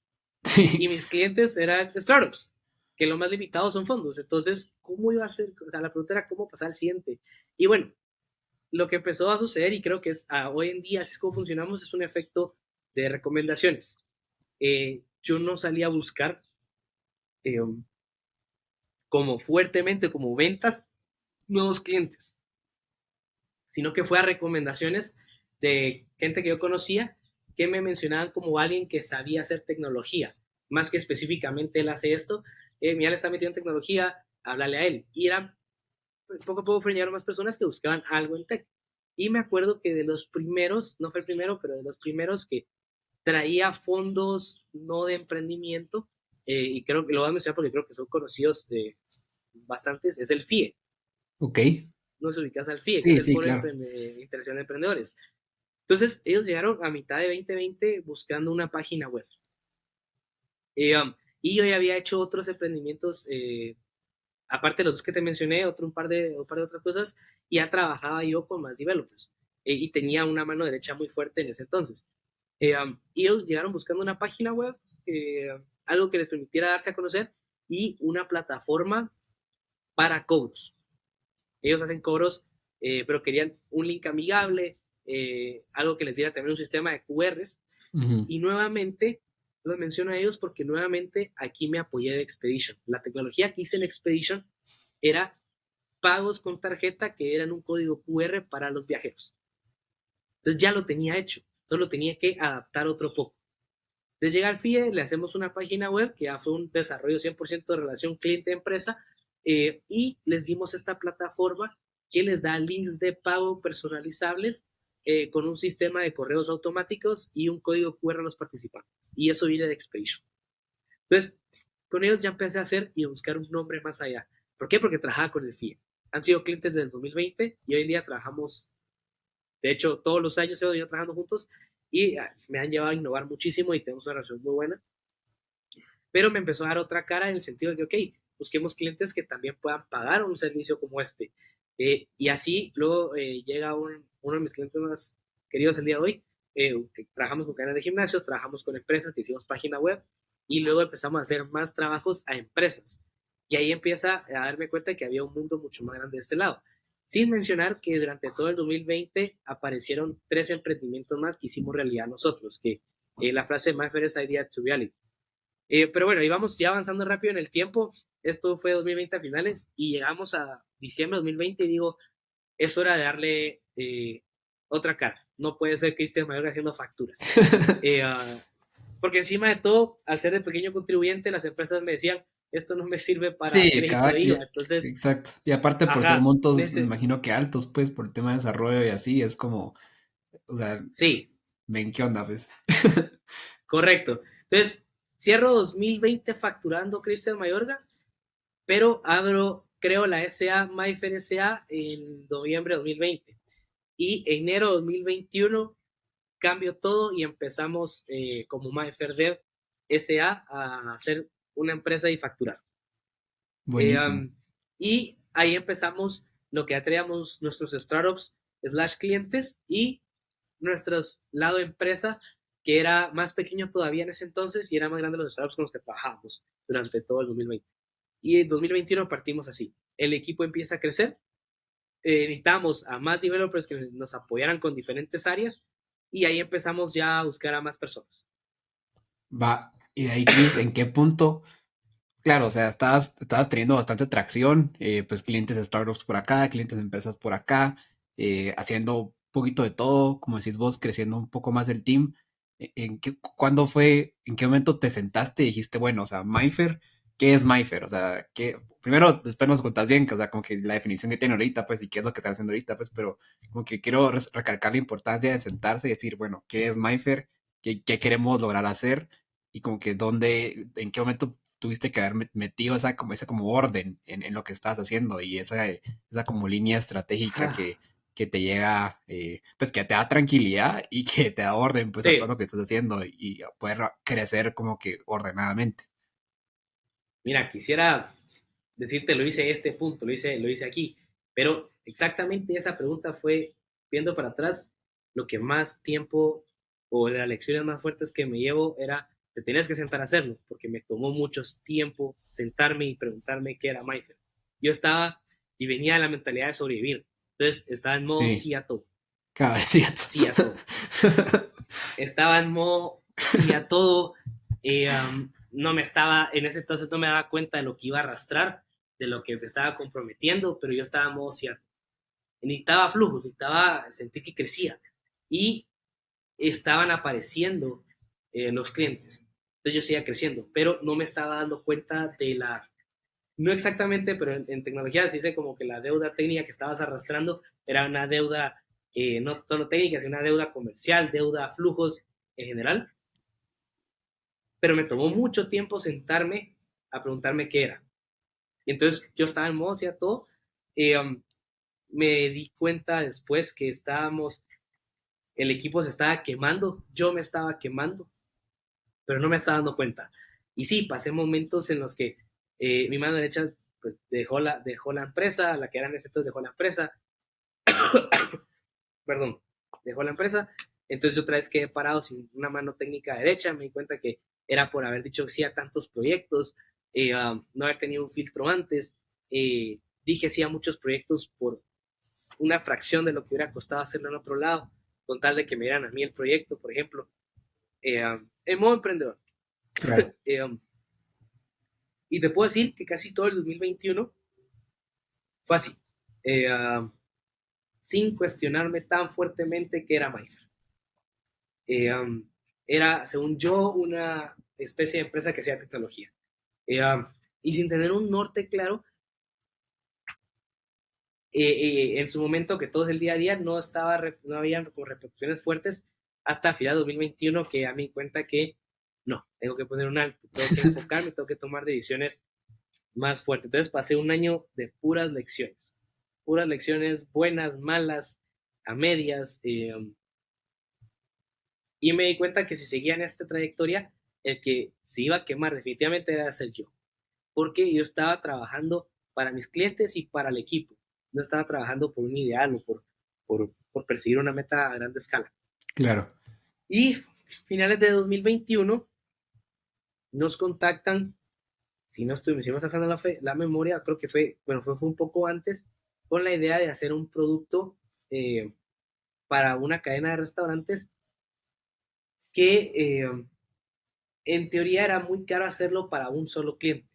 Y Sí, mis clientes eran startups. que lo más limitado son fondos. Entonces, ¿cómo iba a ser? O sea, la pregunta era cómo pasar al siguiente. Y bueno, lo que empezó a suceder, y creo que es hoy en día, así es como funcionamos, es un efecto de recomendaciones. Yo no salí a buscar eh, como fuertemente, como ventas, nuevos clientes, sino que fue a recomendaciones de gente que yo conocía que me mencionaban como alguien que sabía hacer tecnología, más que específicamente él hace esto, mira, le está metido en tecnología, háblale a él. Y era, poco a poco frenaron más personas que buscaban algo en tech. Y me acuerdo que de los primeros, no fue el primero, pero de los primeros que traía fondos no de emprendimiento, y creo que lo voy a mencionar porque creo que son conocidos de bastantes, es el FIE. Ok. No se ubicas al FIE, que es Sí, el sí, Foro claro. Internacional de Emprendedores. Entonces, ellos llegaron a mitad de 2020 buscando una página web. Y yo ya había hecho otros emprendimientos, aparte de los dos que te mencioné, un par de otras cosas, y ya trabajaba yo con más developers. Y tenía una mano derecha muy fuerte en ese entonces. Y ellos llegaron buscando una página web, algo que les permitiera darse a conocer y una plataforma para cobros. Ellos hacen cobros, pero querían un link amigable, algo que les diera también un sistema de QRs. Ujú. Y nuevamente, los menciono a ellos porque nuevamente aquí me apoyé de Expedition. La tecnología que hice en Expedition era pagos con tarjeta que eran un código QR para los viajeros. Entonces ya lo tenía hecho, solo tenía que adaptar otro poco. Entonces llega al FIE, le hacemos una página web que ya fue un desarrollo 100% de relación cliente-empresa, y les dimos esta plataforma que les da links de pago personalizables, con un sistema de correos automáticos y un código QR a los participantes. Y eso viene de Expedition. Entonces, con ellos ya empecé a hacer y a buscar un nombre más allá. ¿Por qué? Porque trabajaba con el FIE. Han sido clientes desde el 2020 y hoy en día trabajamos, de hecho, todos los años hemos ido trabajando juntos y me han llevado a innovar muchísimo y tenemos una relación muy buena. Pero me empezó a dar otra cara en el sentido de que, ok, busquemos clientes que también puedan pagar un servicio como este. Y así luego llega uno de mis clientes más queridos el día de hoy, que trabajamos con cadenas de gimnasios, trabajamos con empresas que hicimos página web y luego empezamos a hacer más trabajos a empresas. Y ahí empieza a darme cuenta de que había un mundo mucho más grande de este lado. Sin mencionar que durante todo el 2020 aparecieron 3 emprendimientos más que hicimos realidad nosotros, que la frase My First Idea to Reality. Pero bueno, íbamos ya avanzando rápido en el tiempo. Esto fue 2020 a finales y llegamos a diciembre de 2020 y digo, es hora de darle otra cara. No puede ser Cristian Mayor haciendo facturas. Porque encima de todo, al ser el pequeño contribuyente, las empresas me decían, esto no me sirve para Sí, crédito de IVA. Entonces, exacto. Y aparte por ser ajá, montos, me imagino que altos, pues, por el tema de desarrollo y así, es como, o sea, sí, ven qué onda, pues. correcto. Entonces, cierro 2020 facturando Cristian Mayorga, pero abro, creo, la SA, MyFair SA en noviembre de 2020. Y enero de 2021 cambio todo y empezamos como MyFair Dev SA a hacer una empresa y facturar. Buenísimo. Y ahí empezamos lo que ya teníamos nuestros startups slash clientes y nuestros lado empresa, que era más pequeño todavía en ese entonces y era más grande los startups con los que trabajábamos durante todo el 2020. Y en 2021 partimos así. El equipo empieza a crecer, necesitamos a más developers que nos apoyaran con diferentes áreas y ahí empezamos ya a buscar a más personas. Va, y de ahí, Chris, ¿en qué punto? Claro, o sea, estabas teniendo bastante tracción, pues clientes de startups por acá, clientes de empresas por acá, haciendo un poquito de todo, como decís vos, creciendo un poco más el team. ¿Cuándo fue, en qué momento te sentaste y dijiste, bueno, o sea, Myfer, ¿qué es Myfer? O sea, primero, después nos contás bien, que, o sea, como que la definición que tiene ahorita, pues, y qué es lo que están haciendo ahorita, pues, pero como que quiero recalcar la importancia de sentarse y decir, bueno, ¿qué es Myfer? ¿Qué queremos lograr hacer? Y como que en qué momento tuviste que haber metido ese como orden en lo que estabas haciendo y esa como línea estratégica que te llega, pues que te da tranquilidad y que te da orden pues a todo Sí, lo que estás haciendo y a poder crecer como que ordenadamente. mira, quisiera decirte, lo hice este punto, lo hice aquí, pero exactamente esa pregunta fue, viendo para atrás, lo que más tiempo o las lecciones más fuertes que me llevo era te tienes que sentar a hacerlo, porque me tomó mucho tiempo sentarme y preguntarme qué era MyFair. Yo estaba y venía de la mentalidad de sobrevivir, entonces estaba en modo Sí, sí a todo, cabecito. sí a todo. Estaba en modo sí a todo, no me estaba, en ese entonces no me daba cuenta de lo que iba a arrastrar, de lo que me estaba comprometiendo, pero yo estaba en modo sí a todo. Necesitaba flujos, sentí que crecía y estaban apareciendo los clientes. Entonces yo seguía creciendo, pero no me estaba dando cuenta de la, no exactamente, pero en tecnología se dice como que la deuda técnica que estabas arrastrando era una deuda no solo técnica, sino una deuda comercial, deuda a flujos en general. Pero me tomó mucho tiempo sentarme a preguntarme qué era. Y entonces yo estaba en modo, hacía todo. Me di cuenta después que el equipo se estaba quemando, yo me estaba quemando, pero no me estaba dando cuenta. Y sí, pasé momentos en los que mi mano derecha pues dejó la empresa, la que era en ese entonces dejó la empresa, perdón, dejó la empresa. Entonces yo otra vez quedé parado sin una mano técnica derecha, me di cuenta que era por haber dicho sí a tantos proyectos, no haber tenido un filtro antes, dije sí a muchos proyectos por una fracción de lo que hubiera costado hacerlo en otro lado, con tal de que me dieran a mí el proyecto, por ejemplo, en modo emprendedor. Claro. Eh, y te puedo decir que casi todo el 2021 fue así, eh, sin cuestionarme tan fuertemente que era MyFair. Era, según yo, una especie de empresa que hacía tecnología. Y sin tener un norte claro, en su momento que todo es el día a día, no habían como repercusiones fuertes hasta final de 2021 que a mí cuenta que no, tengo que poner un alto, tengo que enfocarme, tengo que tomar decisiones más fuertes. Entonces pasé un año de puras lecciones buenas, malas, a medias, y me di cuenta que si seguía en esta trayectoria, el que se iba a quemar definitivamente era ser yo, porque yo estaba trabajando para mis clientes y para el equipo, no estaba trabajando por un ideal o por perseguir una meta a gran escala. Claro. Y finales de 2021 nos contactan, si no estoy, si no sacando la memoria, creo que fue un poco antes, con la idea de hacer un producto eh, para una cadena de restaurantes que en teoría era muy caro hacerlo para un solo cliente,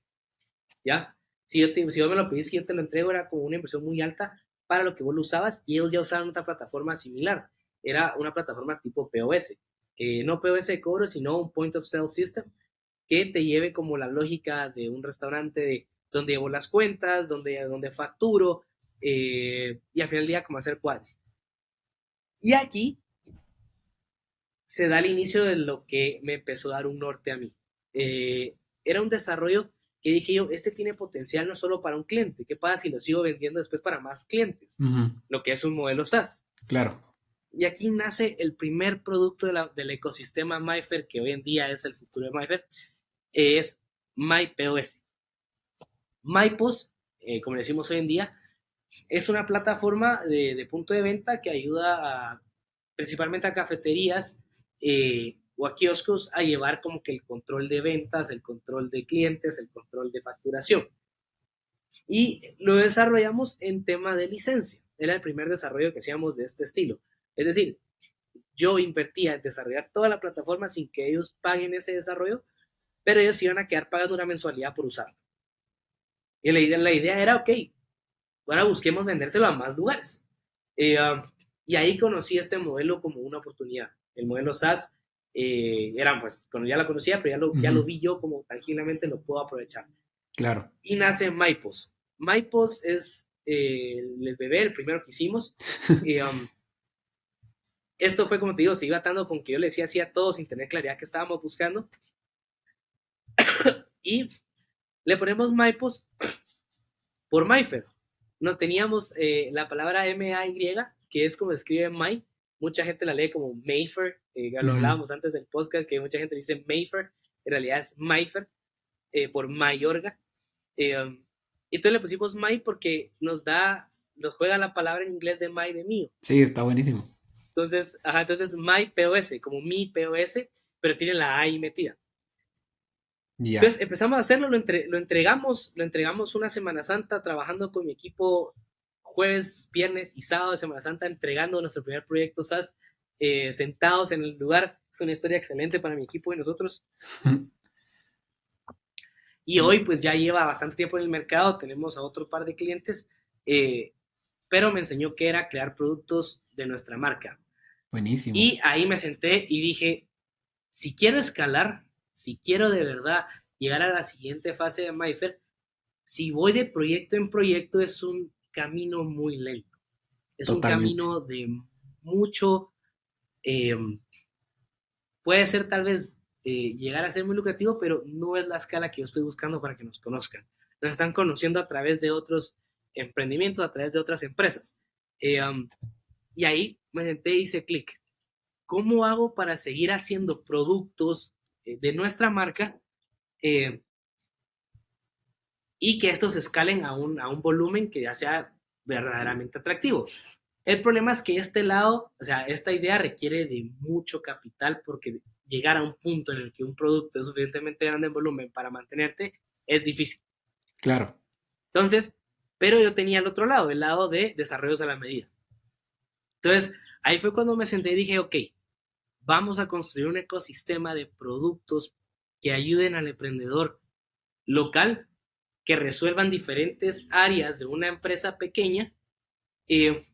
¿ya? Si vos me lo pedís que yo te lo entrego, era como una inversión muy alta para lo que vos lo usabas y ellos ya usaban otra plataforma similar. Era una plataforma tipo POS. No POS de cobro, sino un Point of Sale System que te lleve como la lógica de un restaurante de donde llevo las cuentas, donde facturo y al final del día como hacer cuadros. Y aquí se da el inicio de lo que me empezó a dar un norte a mí. Era un desarrollo que dije yo, este tiene potencial no solo para un cliente, ¿qué pasa si lo sigo vendiendo después para más clientes? Ujú. Lo que es un modelo SaaS. Claro. Y aquí nace el primer producto del ecosistema MyFair, que hoy en día es el futuro de MyFair, es MyPOS. MyPOS, como le decimos hoy en día, es una plataforma de punto de venta que ayuda principalmente a cafeterías o a kioscos a llevar como que el control de ventas, el control de clientes, el control de facturación. Y lo desarrollamos en tema de licencia. Era el primer desarrollo que hacíamos de este estilo. Es decir, yo invertía en desarrollar toda la plataforma sin que ellos paguen ese desarrollo, pero ellos iban a quedar pagando una mensualidad por usarlo. Y la idea era, ok, ahora busquemos vendérselo a más lugares. Y ahí conocí este modelo como una oportunidad. El modelo SaaS era, pues, cuando ya la conocía, pero ya lo Ujú. vi yo como tangiblemente lo puedo aprovechar. Claro. Y nace MyPOS. MyPOS es el bebé, el primero que hicimos. Esto fue, como te digo, se iba atando con que yo le decía así a todos sin tener claridad que estábamos buscando. Y le ponemos MyPOS por MyFair. No teníamos la palabra M-A-Y, que es como escribe My. Mucha gente la lee como Mayfair. Lo Ujú. hablábamos antes del podcast, que mucha gente dice Mayfair. En realidad es MyFair, por Mayorga. Y entonces le pusimos My porque nos juega la palabra en inglés de My de mío. Sí, está buenísimo. Entonces, ajá, entonces My POS, como mi POS, pero tiene la A ahí metida. Ya. Entonces empezamos a hacerlo, lo entregamos una Semana Santa trabajando con mi equipo jueves, viernes y sábado de Semana Santa, entregando nuestro primer proyecto SaaS, sentados en el lugar. Es una historia excelente para mi equipo y nosotros. Y hoy pues ya lleva bastante tiempo en el mercado, tenemos a otro par de clientes, eh, pero me enseñó que era crear productos de nuestra marca. Buenísimo. Y ahí me senté y dije, si quiero escalar, si quiero de verdad llegar a la siguiente fase de Mayfair, si voy de proyecto en proyecto es un camino muy lento. Es un Totalmente. camino de mucho, eh, puede ser tal vez llegar a ser muy lucrativo, pero no es la escala que yo estoy buscando para que nos conozcan. Nos están conociendo a través de otros emprendimientos, a través de otras empresas. Y ahí me senté y hice clic. ¿Cómo hago para seguir haciendo productos de nuestra marca eh, y que estos escalen a un volumen que ya sea verdaderamente atractivo? El problema es que este lado, o sea, esta idea requiere de mucho capital porque llegar a un punto en el que un producto es suficientemente grande en volumen para mantenerte es difícil. Claro. Entonces, pero yo tenía el otro lado, el lado de desarrollos a la medida. Entonces, ahí fue cuando me senté y dije, ok, vamos a construir un ecosistema de productos que ayuden al emprendedor local, que resuelvan diferentes áreas de una empresa pequeña, eh,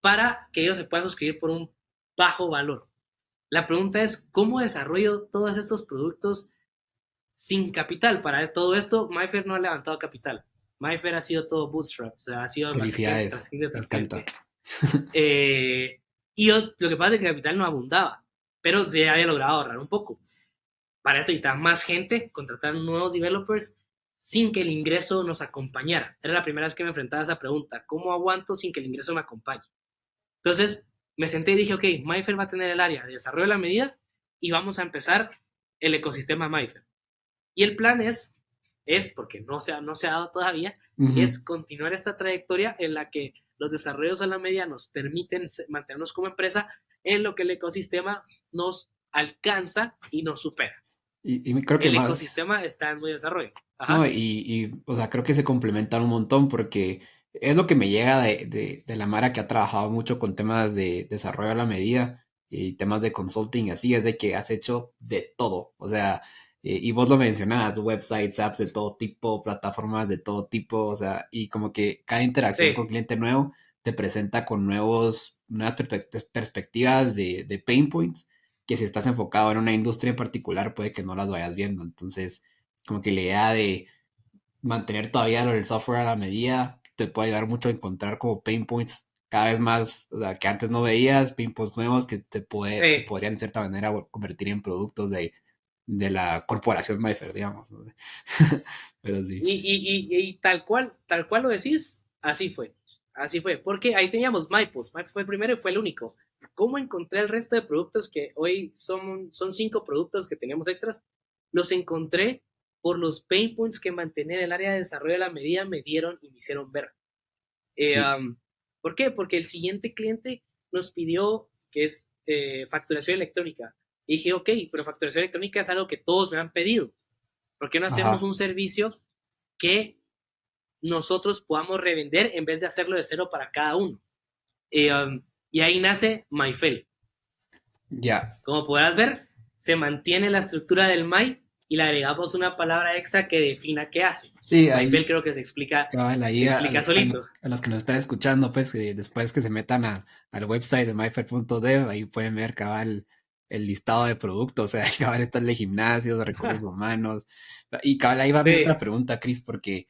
para que ellos se puedan suscribir por un bajo valor. La pregunta es, ¿cómo desarrollo todos estos productos sin capital? Para todo esto, Mayfair no ha levantado capital. Mayfair ha sido todo bootstrap, o sea, ha sido tras cliente, Felicidades. tras cliente, Me tras encanta. cliente. Y yo, lo que pasa es que el capital no abundaba, pero se había logrado ahorrar un poco. Para eso necesitaba más gente, contratar nuevos developers sin que el ingreso nos acompañara. Era la primera vez que me enfrentaba a esa pregunta, ¿cómo aguanto sin que el ingreso me acompañe? Entonces me senté y dije, ok, Mayfair va a tener el área de desarrollo de la medida y vamos a empezar el ecosistema Mayfair. Y el plan porque no se ha dado todavía, Ujú. es continuar esta trayectoria en la que los desarrollos a la medida nos permiten mantenernos como empresa en lo que el ecosistema nos alcanza y nos supera. Y creo que El más. ecosistema está en muy desarrollo. No, Ajá. o sea, creo que se complementan un montón porque es lo que me llega de la Mara que ha trabajado mucho con temas de desarrollo a la medida y temas de consulting, así es de que has hecho de todo. O sea, y vos lo mencionabas, websites, apps de todo tipo, plataformas de todo tipo, o sea, y como que cada interacción con Sí, cliente nuevo te presenta con nuevas perspectivas de pain points que si estás enfocado en una industria en particular puede que no las vayas viendo. Entonces como que la idea de mantener todavía lo del software a la medida te puede ayudar mucho a encontrar como pain points cada vez más, o sea, que antes no veías, pain points nuevos que se sí. podrían de cierta manera convertir en productos de la corporación Mayfair, digamos, ¿no? Pero sí. Y tal cual lo decís, así fue. Así fue. Porque ahí teníamos MyPost. MyPost fue el primero y fue el único. ¿Cómo encontré el resto de productos que hoy son 5 productos que teníamos extras? Los encontré por los pain points que mantener el área de desarrollo de la medida me dieron y me hicieron ver. Eh, Sí. um, ¿Por qué? Porque el siguiente cliente nos pidió que es facturación electrónica. Y dije, ok, pero facturación electrónica es algo que todos me han pedido. ¿Por qué no hacemos Ajá. un servicio que nosotros podamos revender en vez de hacerlo de cero para cada uno? Y ahí nace MyFel. Ya. Como podrás ver, se mantiene la estructura del My y le agregamos una palabra extra que defina qué hace. Sí, MyFel ahí, creo que se explica, cabal, se ahí explica solito. a los que nos están escuchando, pues que después que se metan al website de myfair.dev, ahí pueden ver cabal el listado de productos, o sea, cabal está el de gimnasios, de recursos humanos, y cabal ahí va mi otra Sí, pregunta, Chris, porque,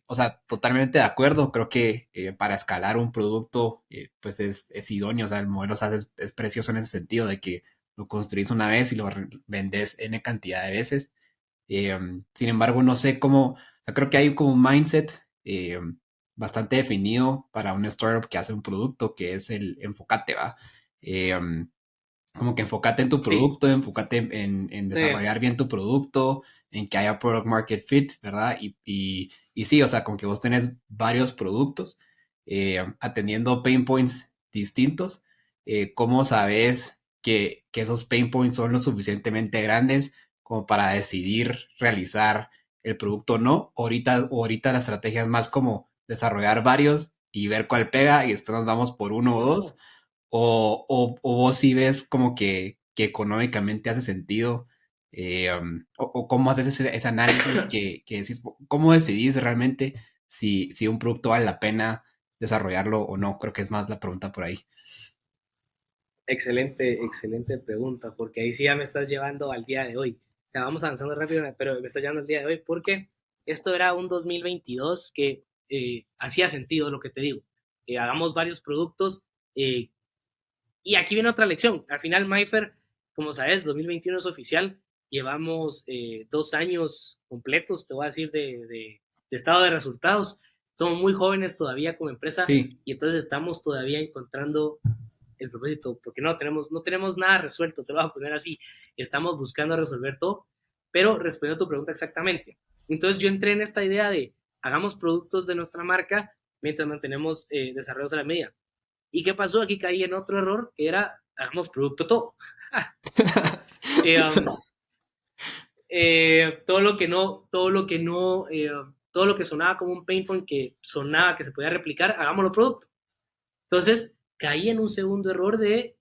o sea, totalmente de acuerdo, creo que para escalar un producto, pues es idóneo, o sea, el modelo SaaS es precioso en ese sentido, de que lo construís una vez y lo vendés N cantidad de veces. Sin embargo, no sé cómo, o sea, creo que hay como un mindset bastante definido para una startup que hace un producto, que es el enfocate, ¿va? Como que enfócate en tu sí, producto, enfócate en sí, desarrollar bien tu producto, en que haya product market fit, ¿verdad? Y sí, o sea, con que vos tenés varios productos atendiendo pain points distintos, ¿cómo sabes que esos pain points son lo suficientemente grandes como para decidir realizar el producto o no. Ahorita la estrategia es más como desarrollar varios y ver cuál pega y después nos vamos por uno o dos. No, O vos sí ves como que económicamente hace sentido, o cómo haces ese análisis que decís, cómo decidís realmente si un producto vale la pena desarrollarlo o no. Creo que es más la pregunta por ahí. excelente, excelente pregunta, porque ahí sí ya me estás llevando al día de hoy. O sea, vamos avanzando rápido, pero me estás llevando al día de hoy porque esto era un 2022 que hacía sentido lo que te digo. Hagamos varios productos eh, y aquí viene otra lección. Al final, Mayfair, como sabes, 2021 es oficial. Llevamos 2 años completos, te voy a decir, de estado de resultados. Somos muy jóvenes todavía como empresa Sí, y entonces estamos todavía encontrando el propósito, porque no tenemos nada resuelto, te lo voy a poner así. Estamos buscando resolver todo, pero respondiendo a tu pregunta exactamente. Entonces yo entré en esta idea de hagamos productos de nuestra marca mientras mantenemos desarrollos a la medida. ¿Y qué pasó? Aquí caí en otro error, que era, hagamos producto todo. eh, um, todo lo que sonaba como un pain point, que sonaba que se podía replicar, hagámoslo producto. Entonces, caí en un segundo error de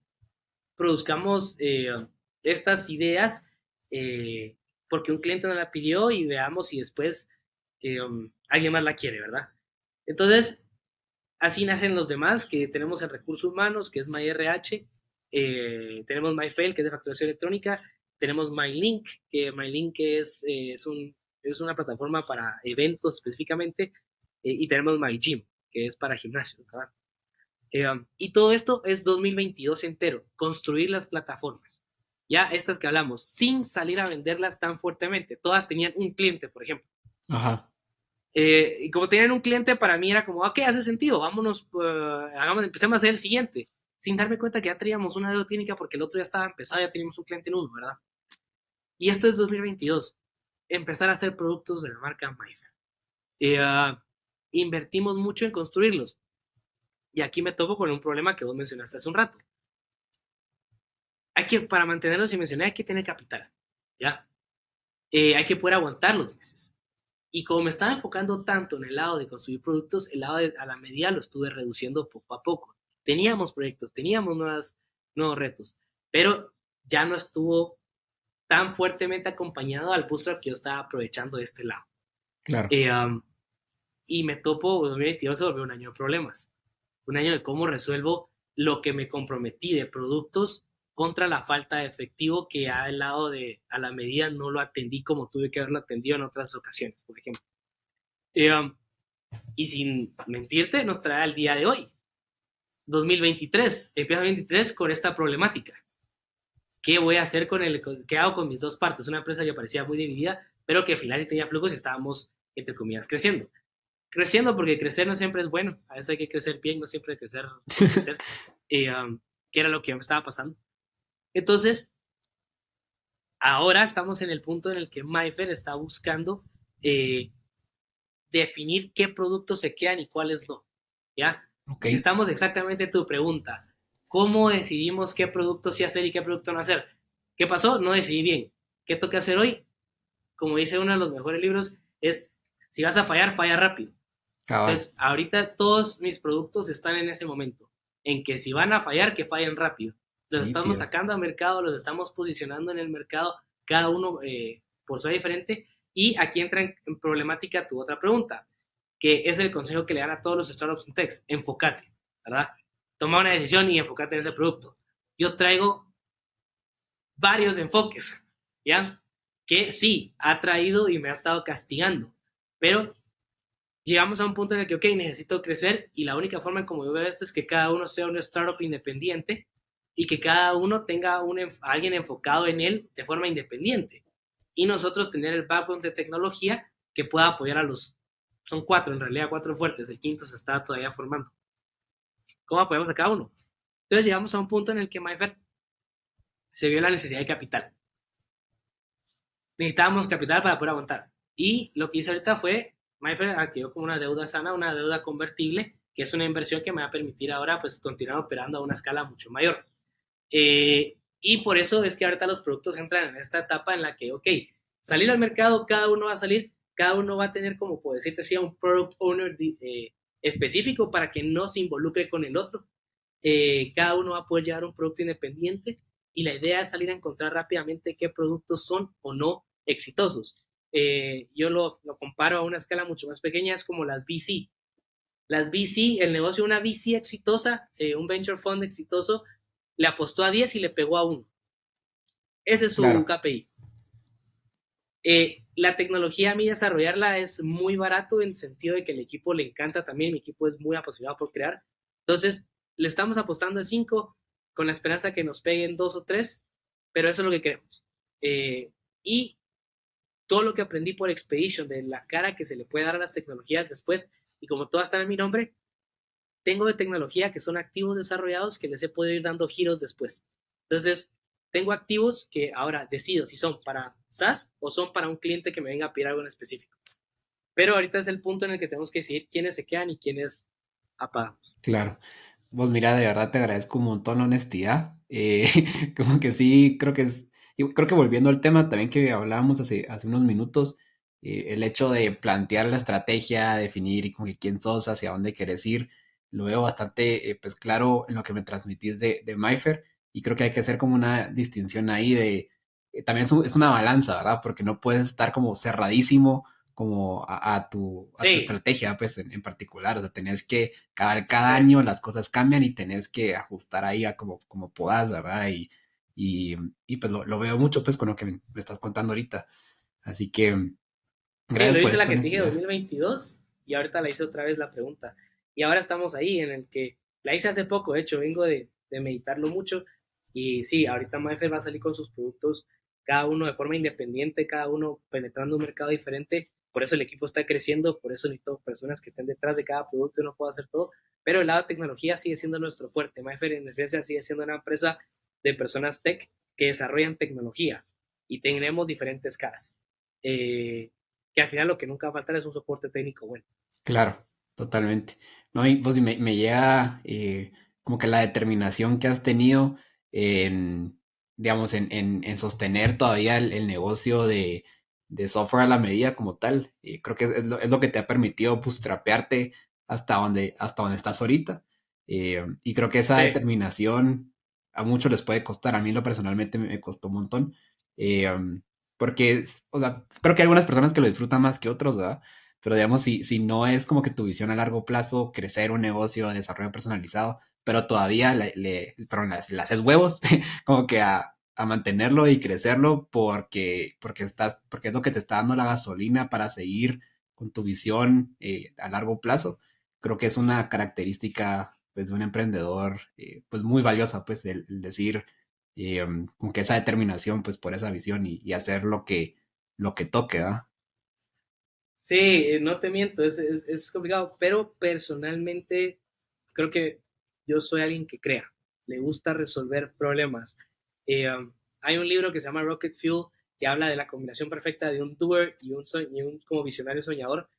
produzcamos estas ideas eh, porque un cliente nos la pidió y veamos si después alguien más la quiere, ¿verdad? Entonces, así nacen los demás, que tenemos el recurso humanos, que es MyRH, tenemos MyFail, que es de facturación electrónica, tenemos MyLink, que MyLink es una plataforma para eventos específicamente, y tenemos MyGym, que es para gimnasio, ¿verdad? Y todo esto es 2022 entero, construir las plataformas. Ya estas que hablamos, sin salir a venderlas tan fuertemente. Todas tenían un cliente, por ejemplo. ajá, Y como tenían un cliente, para mí era como, ok, hace sentido, vámonos, empecemos a hacer el siguiente. Sin darme cuenta que ya teníamos una deuda técnica porque el otro ya estaba empezado, ya teníamos un cliente en uno, ¿verdad? Y esto es 2022. Empezar a hacer productos de la marca Mayfair. Invertimos mucho en construirlos. Y aquí me topo con un problema que vos mencionaste hace un rato. Para mantenerlos, y mencioné, hay que tener capital, ¿ya? Hay que poder aguantar los meses. Y como me estaba enfocando tanto en el lado de construir productos, el lado a la medida lo estuve reduciendo poco a poco. Teníamos proyectos, teníamos nuevos retos, pero ya no estuvo tan fuertemente acompañado al bootstrap que yo estaba aprovechando de este lado. claro. Eh, um, y me topo, 2022 se volvió un año de problemas, un año de cómo resuelvo lo que me comprometí de productos contra la falta de efectivo que al lado de a la medida no lo atendí como tuve que haberlo atendido en otras ocasiones, por ejemplo. Eh, y sin mentirte, nos trae al día de hoy, 2023, empieza 2023 con esta problemática. ¿Qué voy a hacer qué hago con mis dos partes? Una empresa que parecía muy dividida, pero que al final sí tenía flujos y estábamos, entre comillas, creciendo. Creciendo porque crecer no siempre es bueno, a veces hay que crecer bien, no siempre crecer por crecer, que era lo que me estaba pasando. Entonces, ahora estamos en el punto en el que Mayfair está buscando eh, definir qué productos se quedan y cuáles no, ¿ya? Ok, Estamos exactamente en tu pregunta. ¿Cómo decidimos qué producto sí hacer y qué producto no hacer? ¿Qué pasó? No decidí bien. ¿Qué toca hacer hoy? Como dice uno de los mejores libros, es si vas a fallar, falla rápido. cabal. Entonces, ahorita todos mis productos están en ese momento, en que si van a fallar, que fallen rápido. Los estamos Nítido. sacando al mercado, los estamos posicionando en el mercado, cada uno por su diferente. Y aquí entra en problemática tu otra pregunta, que es el consejo que le dan a todos los startups en tech. Enfócate, ¿verdad? Toma una decisión y enfócate en ese producto. Yo traigo varios enfoques, ¿ya? Que sí, ha traído y me ha estado castigando, pero llegamos a un punto en el que, ok, necesito crecer y la única forma en como yo veo esto es que cada uno sea un startup independiente y que cada uno tenga alguien enfocado en él de forma independiente. Y nosotros tener el background de tecnología que pueda apoyar a son cuatro, en realidad cuatro fuertes, el quinto se está todavía formando. ¿Cómo apoyamos a cada uno? Entonces llegamos a un punto en el que Mayfair se vio la necesidad de capital. Necesitábamos capital para poder aguantar. Y lo que hice ahorita fue, Mayfair activó como una deuda sana, una deuda convertible, que es una inversión que me va a permitir ahora pues continuar operando a una escala mucho mayor. Y por eso es que ahorita los productos entran en esta etapa en la que, ok, salir al mercado, cada uno va a salir, cada uno va a tener, como puedo decirte así, un product owner específico para que no se involucre con el otro. Cada uno va a poder llevar un producto independiente y la idea es salir a encontrar rápidamente qué productos son o no exitosos. Yo lo comparo a una escala mucho más pequeña, es como las VC. Las VC, el negocio de una VC exitosa, un venture fund exitoso, le apostó a 10 y le pegó a uno. Ese es su Claro, KPI. La tecnología a mí desarrollarla es muy barato en el sentido de que el equipo le encanta también, mi equipo es muy apasionado por crear. Entonces, le estamos apostando a 5 con la esperanza que nos peguen 2 o 3, pero eso es lo que queremos. Y todo lo que aprendí por Expedition, de la cara que se le puede dar a las tecnologías después, y como todas están en mi nombre, tengo de tecnología que son activos desarrollados que les he podido ir dando giros después. Entonces, tengo activos que ahora decido si son para SaaS o son para un cliente que me venga a pedir algo en específico. Pero ahorita es el punto en el que tenemos que decidir quiénes se quedan y quiénes apagamos. claro. Vos mira, de verdad te agradezco un montón la honestidad. Como que sí, creo que es, y creo que volviendo al tema también que hablábamos hace unos minutos, el hecho de plantear la estrategia, definir y como que quién sos, hacia dónde querés ir, lo veo bastante pues claro en lo que me transmitís de Myfer y creo que hay que hacer como una distinción ahí de, también es una balanza, ¿verdad? Porque no puedes estar como cerradísimo como a tu Sí, estrategia, pues en particular, o sea, tenés que cada sí, año las cosas cambian y tenés que ajustar ahí a como podás, ¿verdad? Y, y pues lo veo mucho pues con lo que me estás contando ahorita. Así que sí, gracias lo por hice la esta que te dije honestidad. 2022 y ahorita la hice otra vez la pregunta. Y ahora estamos ahí en el que la hice hace poco, de hecho, vengo de meditarlo mucho y sí, ahorita Mafer va a salir con sus productos, cada uno de forma independiente, cada uno penetrando un mercado diferente. Por eso el equipo está creciendo, por eso necesito personas que estén detrás de cada producto y no puedo hacer todo. Pero el lado de tecnología sigue siendo nuestro fuerte. Mafer en esencia sigue siendo una empresa de personas tech que desarrollan tecnología y tenemos diferentes caras. Que al final lo que nunca va a faltar es un soporte técnico bueno. Claro, totalmente. No, y pues me llega como que la determinación que has tenido en, digamos, en sostener todavía el negocio de software a la medida como tal. Creo que es lo que te ha permitido bootstrapearte hasta donde estás ahorita. Y creo que esa Sí, determinación a muchos les puede costar. A mí lo personalmente me costó un montón. Porque, o sea, creo que hay algunas personas que lo disfrutan más que otros, ¿verdad? Pero digamos, si no es como que tu visión a largo plazo, crecer un negocio de desarrollo personalizado, pero todavía perdón, le haces huevos, como que a mantenerlo y crecerlo porque es lo que te está dando la gasolina para seguir con tu visión a largo plazo. Creo que es una característica pues de un emprendedor pues muy valiosa, pues el decir como que esa determinación pues por esa visión y hacer lo que toque, ¿verdad? sí, no te miento, es complicado, pero personalmente creo que yo soy alguien que crea, le gusta resolver problemas. Hay un libro que se llama Rocket Fuel que habla de la combinación perfecta de un doer y un como visionario soñador.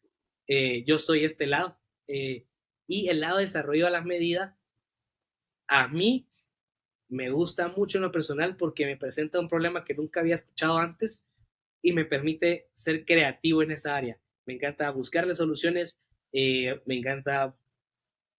Yo soy este lado. Y el lado de desarrollo a las medidas, a mí me gusta mucho en lo personal porque me presenta un problema que nunca había escuchado antes y me permite ser creativo en esa área. Me encanta buscarle soluciones, me encanta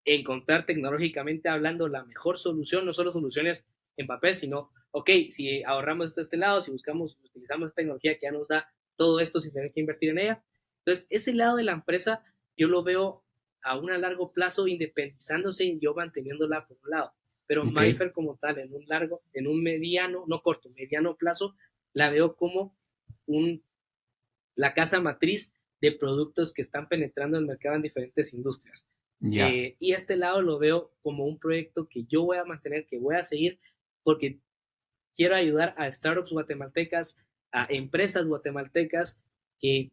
encontrar tecnológicamente hablando la mejor solución, no solo soluciones en papel, sino, ok, si ahorramos esto de este lado, si utilizamos esta tecnología que ya nos da todo esto sin tener que invertir en ella. Entonces, ese lado de la empresa yo lo veo a un largo plazo independizándose y yo manteniéndola por un lado. Pero Ok. Myfer como tal, en un mediano, no corto, mediano plazo, la veo como un, la casa matriz de productos que están penetrando el mercado en diferentes industrias. Ya. Y este lado lo veo como un proyecto que yo voy a mantener, que voy a seguir, porque quiero ayudar a startups guatemaltecas, a empresas guatemaltecas que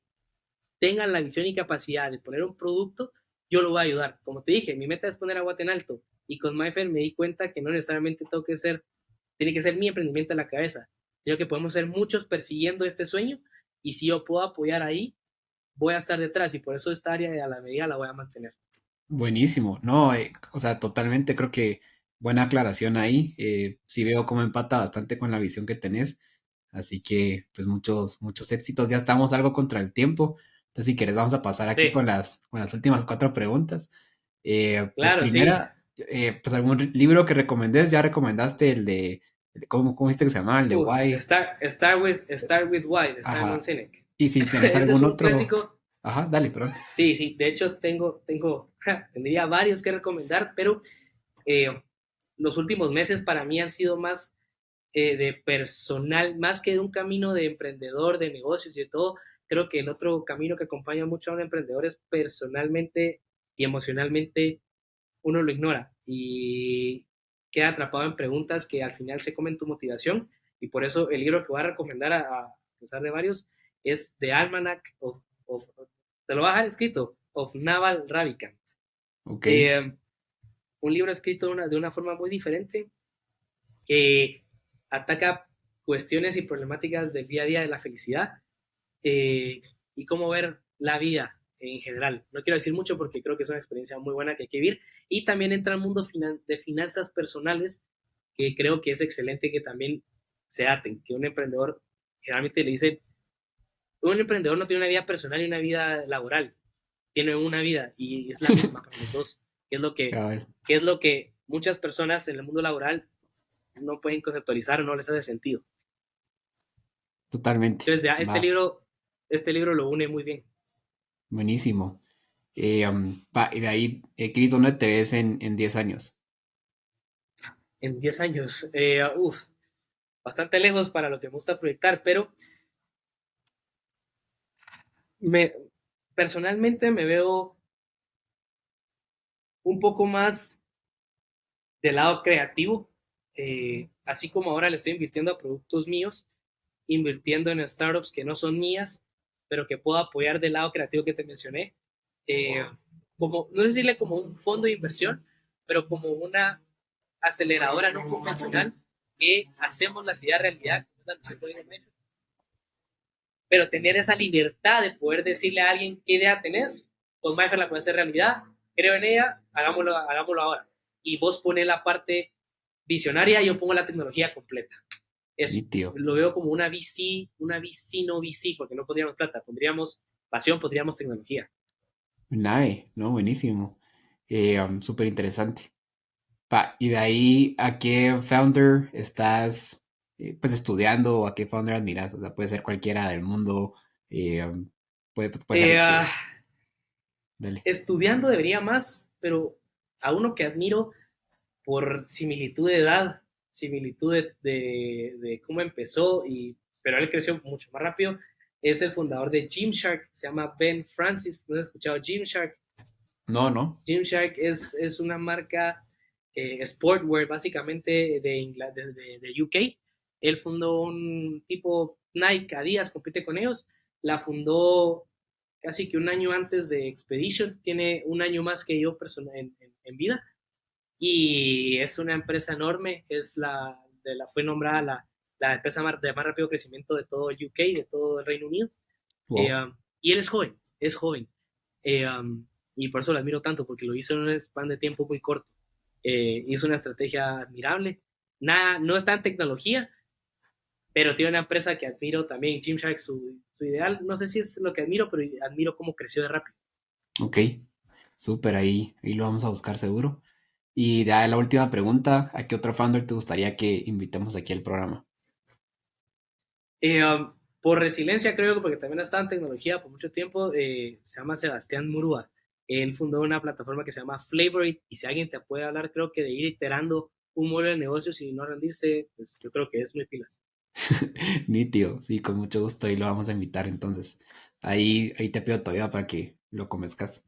tengan la visión y capacidad de poner un producto, yo lo voy a ayudar. Como te dije, mi meta es poner a Guate en alto. Y con MyFair me di cuenta que no necesariamente tiene que ser mi emprendimiento en la cabeza, sino que podemos ser muchos persiguiendo este sueño y si yo puedo apoyar ahí, voy a estar detrás y por eso esta área de a la medida la voy a mantener. Buenísimo, no, o sea, totalmente creo que buena aclaración ahí. Sí veo cómo empata bastante con la visión que tenés. Así que, pues muchos éxitos. Ya estamos algo contra el tiempo. Entonces, si quieres, vamos a pasar aquí Sí, con las últimas cuatro preguntas. Pues claro, sí. primera, pues algún libro que recomendés. Ya recomendaste ¿cómo viste que se llama? El de Why. Start with Why, de Simon Ajá. Sinek. Y si tenés Ese es algún un otro. clásico. Ajá, dale, perdón. Sí, sí, de hecho tendría varios que recomendar, pero eh, los últimos meses para mí han sido más de personal, más que de un camino de emprendedor, de negocios y de todo. Creo que el otro camino que acompaña mucho a un emprendedor es personalmente y emocionalmente uno lo ignora y queda atrapado en preguntas que al final se comen tu motivación. Y por eso el libro que voy a recomendar, a pesar de varios, es The Almanac te lo voy a dejar escrito, of Naval Ravikant. Ok. Eh, un libro escrito de una forma muy diferente que ataca cuestiones y problemáticas del día a día de la felicidad y cómo ver la vida en general. No quiero decir mucho porque creo que es una experiencia muy buena que hay que vivir. Y también entra el mundo de finanzas personales, que creo que es excelente que también se aten, que un emprendedor, generalmente le dicen, un emprendedor no tiene una vida personal y una vida laboral, tiene una vida y es la misma para los dos, Cabal, que es lo que muchas personas en el mundo laboral no pueden conceptualizar o no les hace sentido. totalmente. Entonces, ya, Va, este libro lo une muy bien. buenísimo. Y de ahí, Cris, ¿dónde te ves en 10 años? En 10 años, bastante lejos para lo que me gusta proyectar, pero me, personalmente me veo un poco más del lado creativo, así como ahora le estoy invirtiendo a productos míos, invirtiendo en startups que no son mías, pero que puedo apoyar del lado creativo que te mencioné, eh, como, no decirle como un fondo de inversión, pero como una aceleradora no convencional que hacemos las ideas realidad, pero tener esa libertad de poder decirle a alguien qué idea tenés, con Myfer la puede hacer realidad, creo en ella, hagámoslo ahora. Y vos pones la parte visionaria, yo pongo la tecnología completa. Eso, Nítido. lo veo como una VC no VC, porque no pondríamos plata, pondríamos pasión, pondríamos tecnología. Nave, ¿no? Buenísimo. Súper interesante. Y de ahí, ¿a qué founder estás pues estudiando o a qué founder admiras? O sea, puede ser cualquiera del mundo, puede ser Eh, el uh, que... Dale. estudiando debería más, pero a uno que admiro por similitud de edad, similitud de cómo empezó, pero él creció mucho más rápido. Es el fundador de Gymshark, se llama Ben Francis. ¿No has escuchado Gymshark? No, no. Gymshark es una marca sportwear básicamente de UK. Él fundó un tipo Nike, Adidas, compite con ellos. La fundó casi que un año antes de Expedition. Tiene un año más que yo en vida y es una empresa enorme, fue nombrada la empresa de más rápido crecimiento de todo UK, de todo el Reino Unido. Wow. Y él es joven. Y por eso lo admiro tanto, porque lo hizo en un span de tiempo muy corto. Hizo una estrategia admirable. Nada, no está en tecnología, pero tiene una empresa que admiro también, Gymshark, su ideal. No sé si es lo que admiro, pero admiro cómo creció de rápido. Ok. Súper, ahí lo vamos a buscar seguro. Y ya la última pregunta, ¿a qué otro founder te gustaría que invitemos aquí al programa? Por resiliencia, creo que porque también ha estado en tecnología por mucho tiempo, se llama Sebastián Murúa. Él fundó una plataforma que se llama Flavorit y si alguien te puede hablar, creo que de ir iterando un modelo de negocios y no rendirse, pues yo creo que es muy pilas. Nítido, sí, con mucho gusto, ahí lo vamos a invitar entonces. Ahí te pido todavía para que lo convenzcas.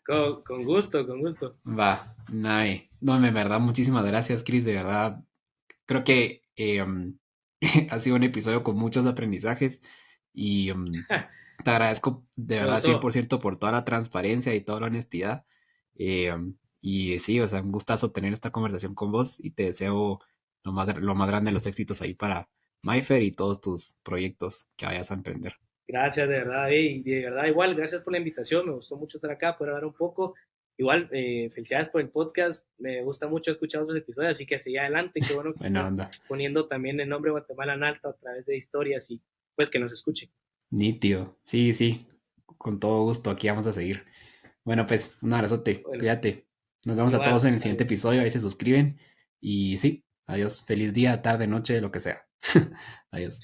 Con gusto, con gusto. Va, nada. No, de verdad, muchísimas gracias, Chris, de verdad. Creo que ha sido un episodio con muchos aprendizajes y te agradezco de Me verdad 100% gustó. por toda la transparencia y toda la honestidad. Y sí, o sea, un gustazo tener esta conversación con vos y te deseo lo más grande de los éxitos ahí para Myfer y todos tus proyectos que vayas a emprender. Gracias, de verdad, y de verdad igual, gracias por la invitación, me gustó mucho estar acá, poder hablar un poco igual, felicidades por el podcast. Me gusta mucho escuchar otros episodios, así que sigue adelante. Qué bueno que Buena estás onda. poniendo también el nombre de Guatemala en alto a través de historias y pues que nos escuchen. Nítido. Sí, sí. Con todo gusto, aquí vamos a seguir. Bueno, pues, un abrazote. Bueno, Cuídate. Nos vemos a todos igual, en el siguiente adiós. episodio. Ahí se suscriben. Y sí, adiós. Feliz día, tarde, noche, lo que sea. Adiós.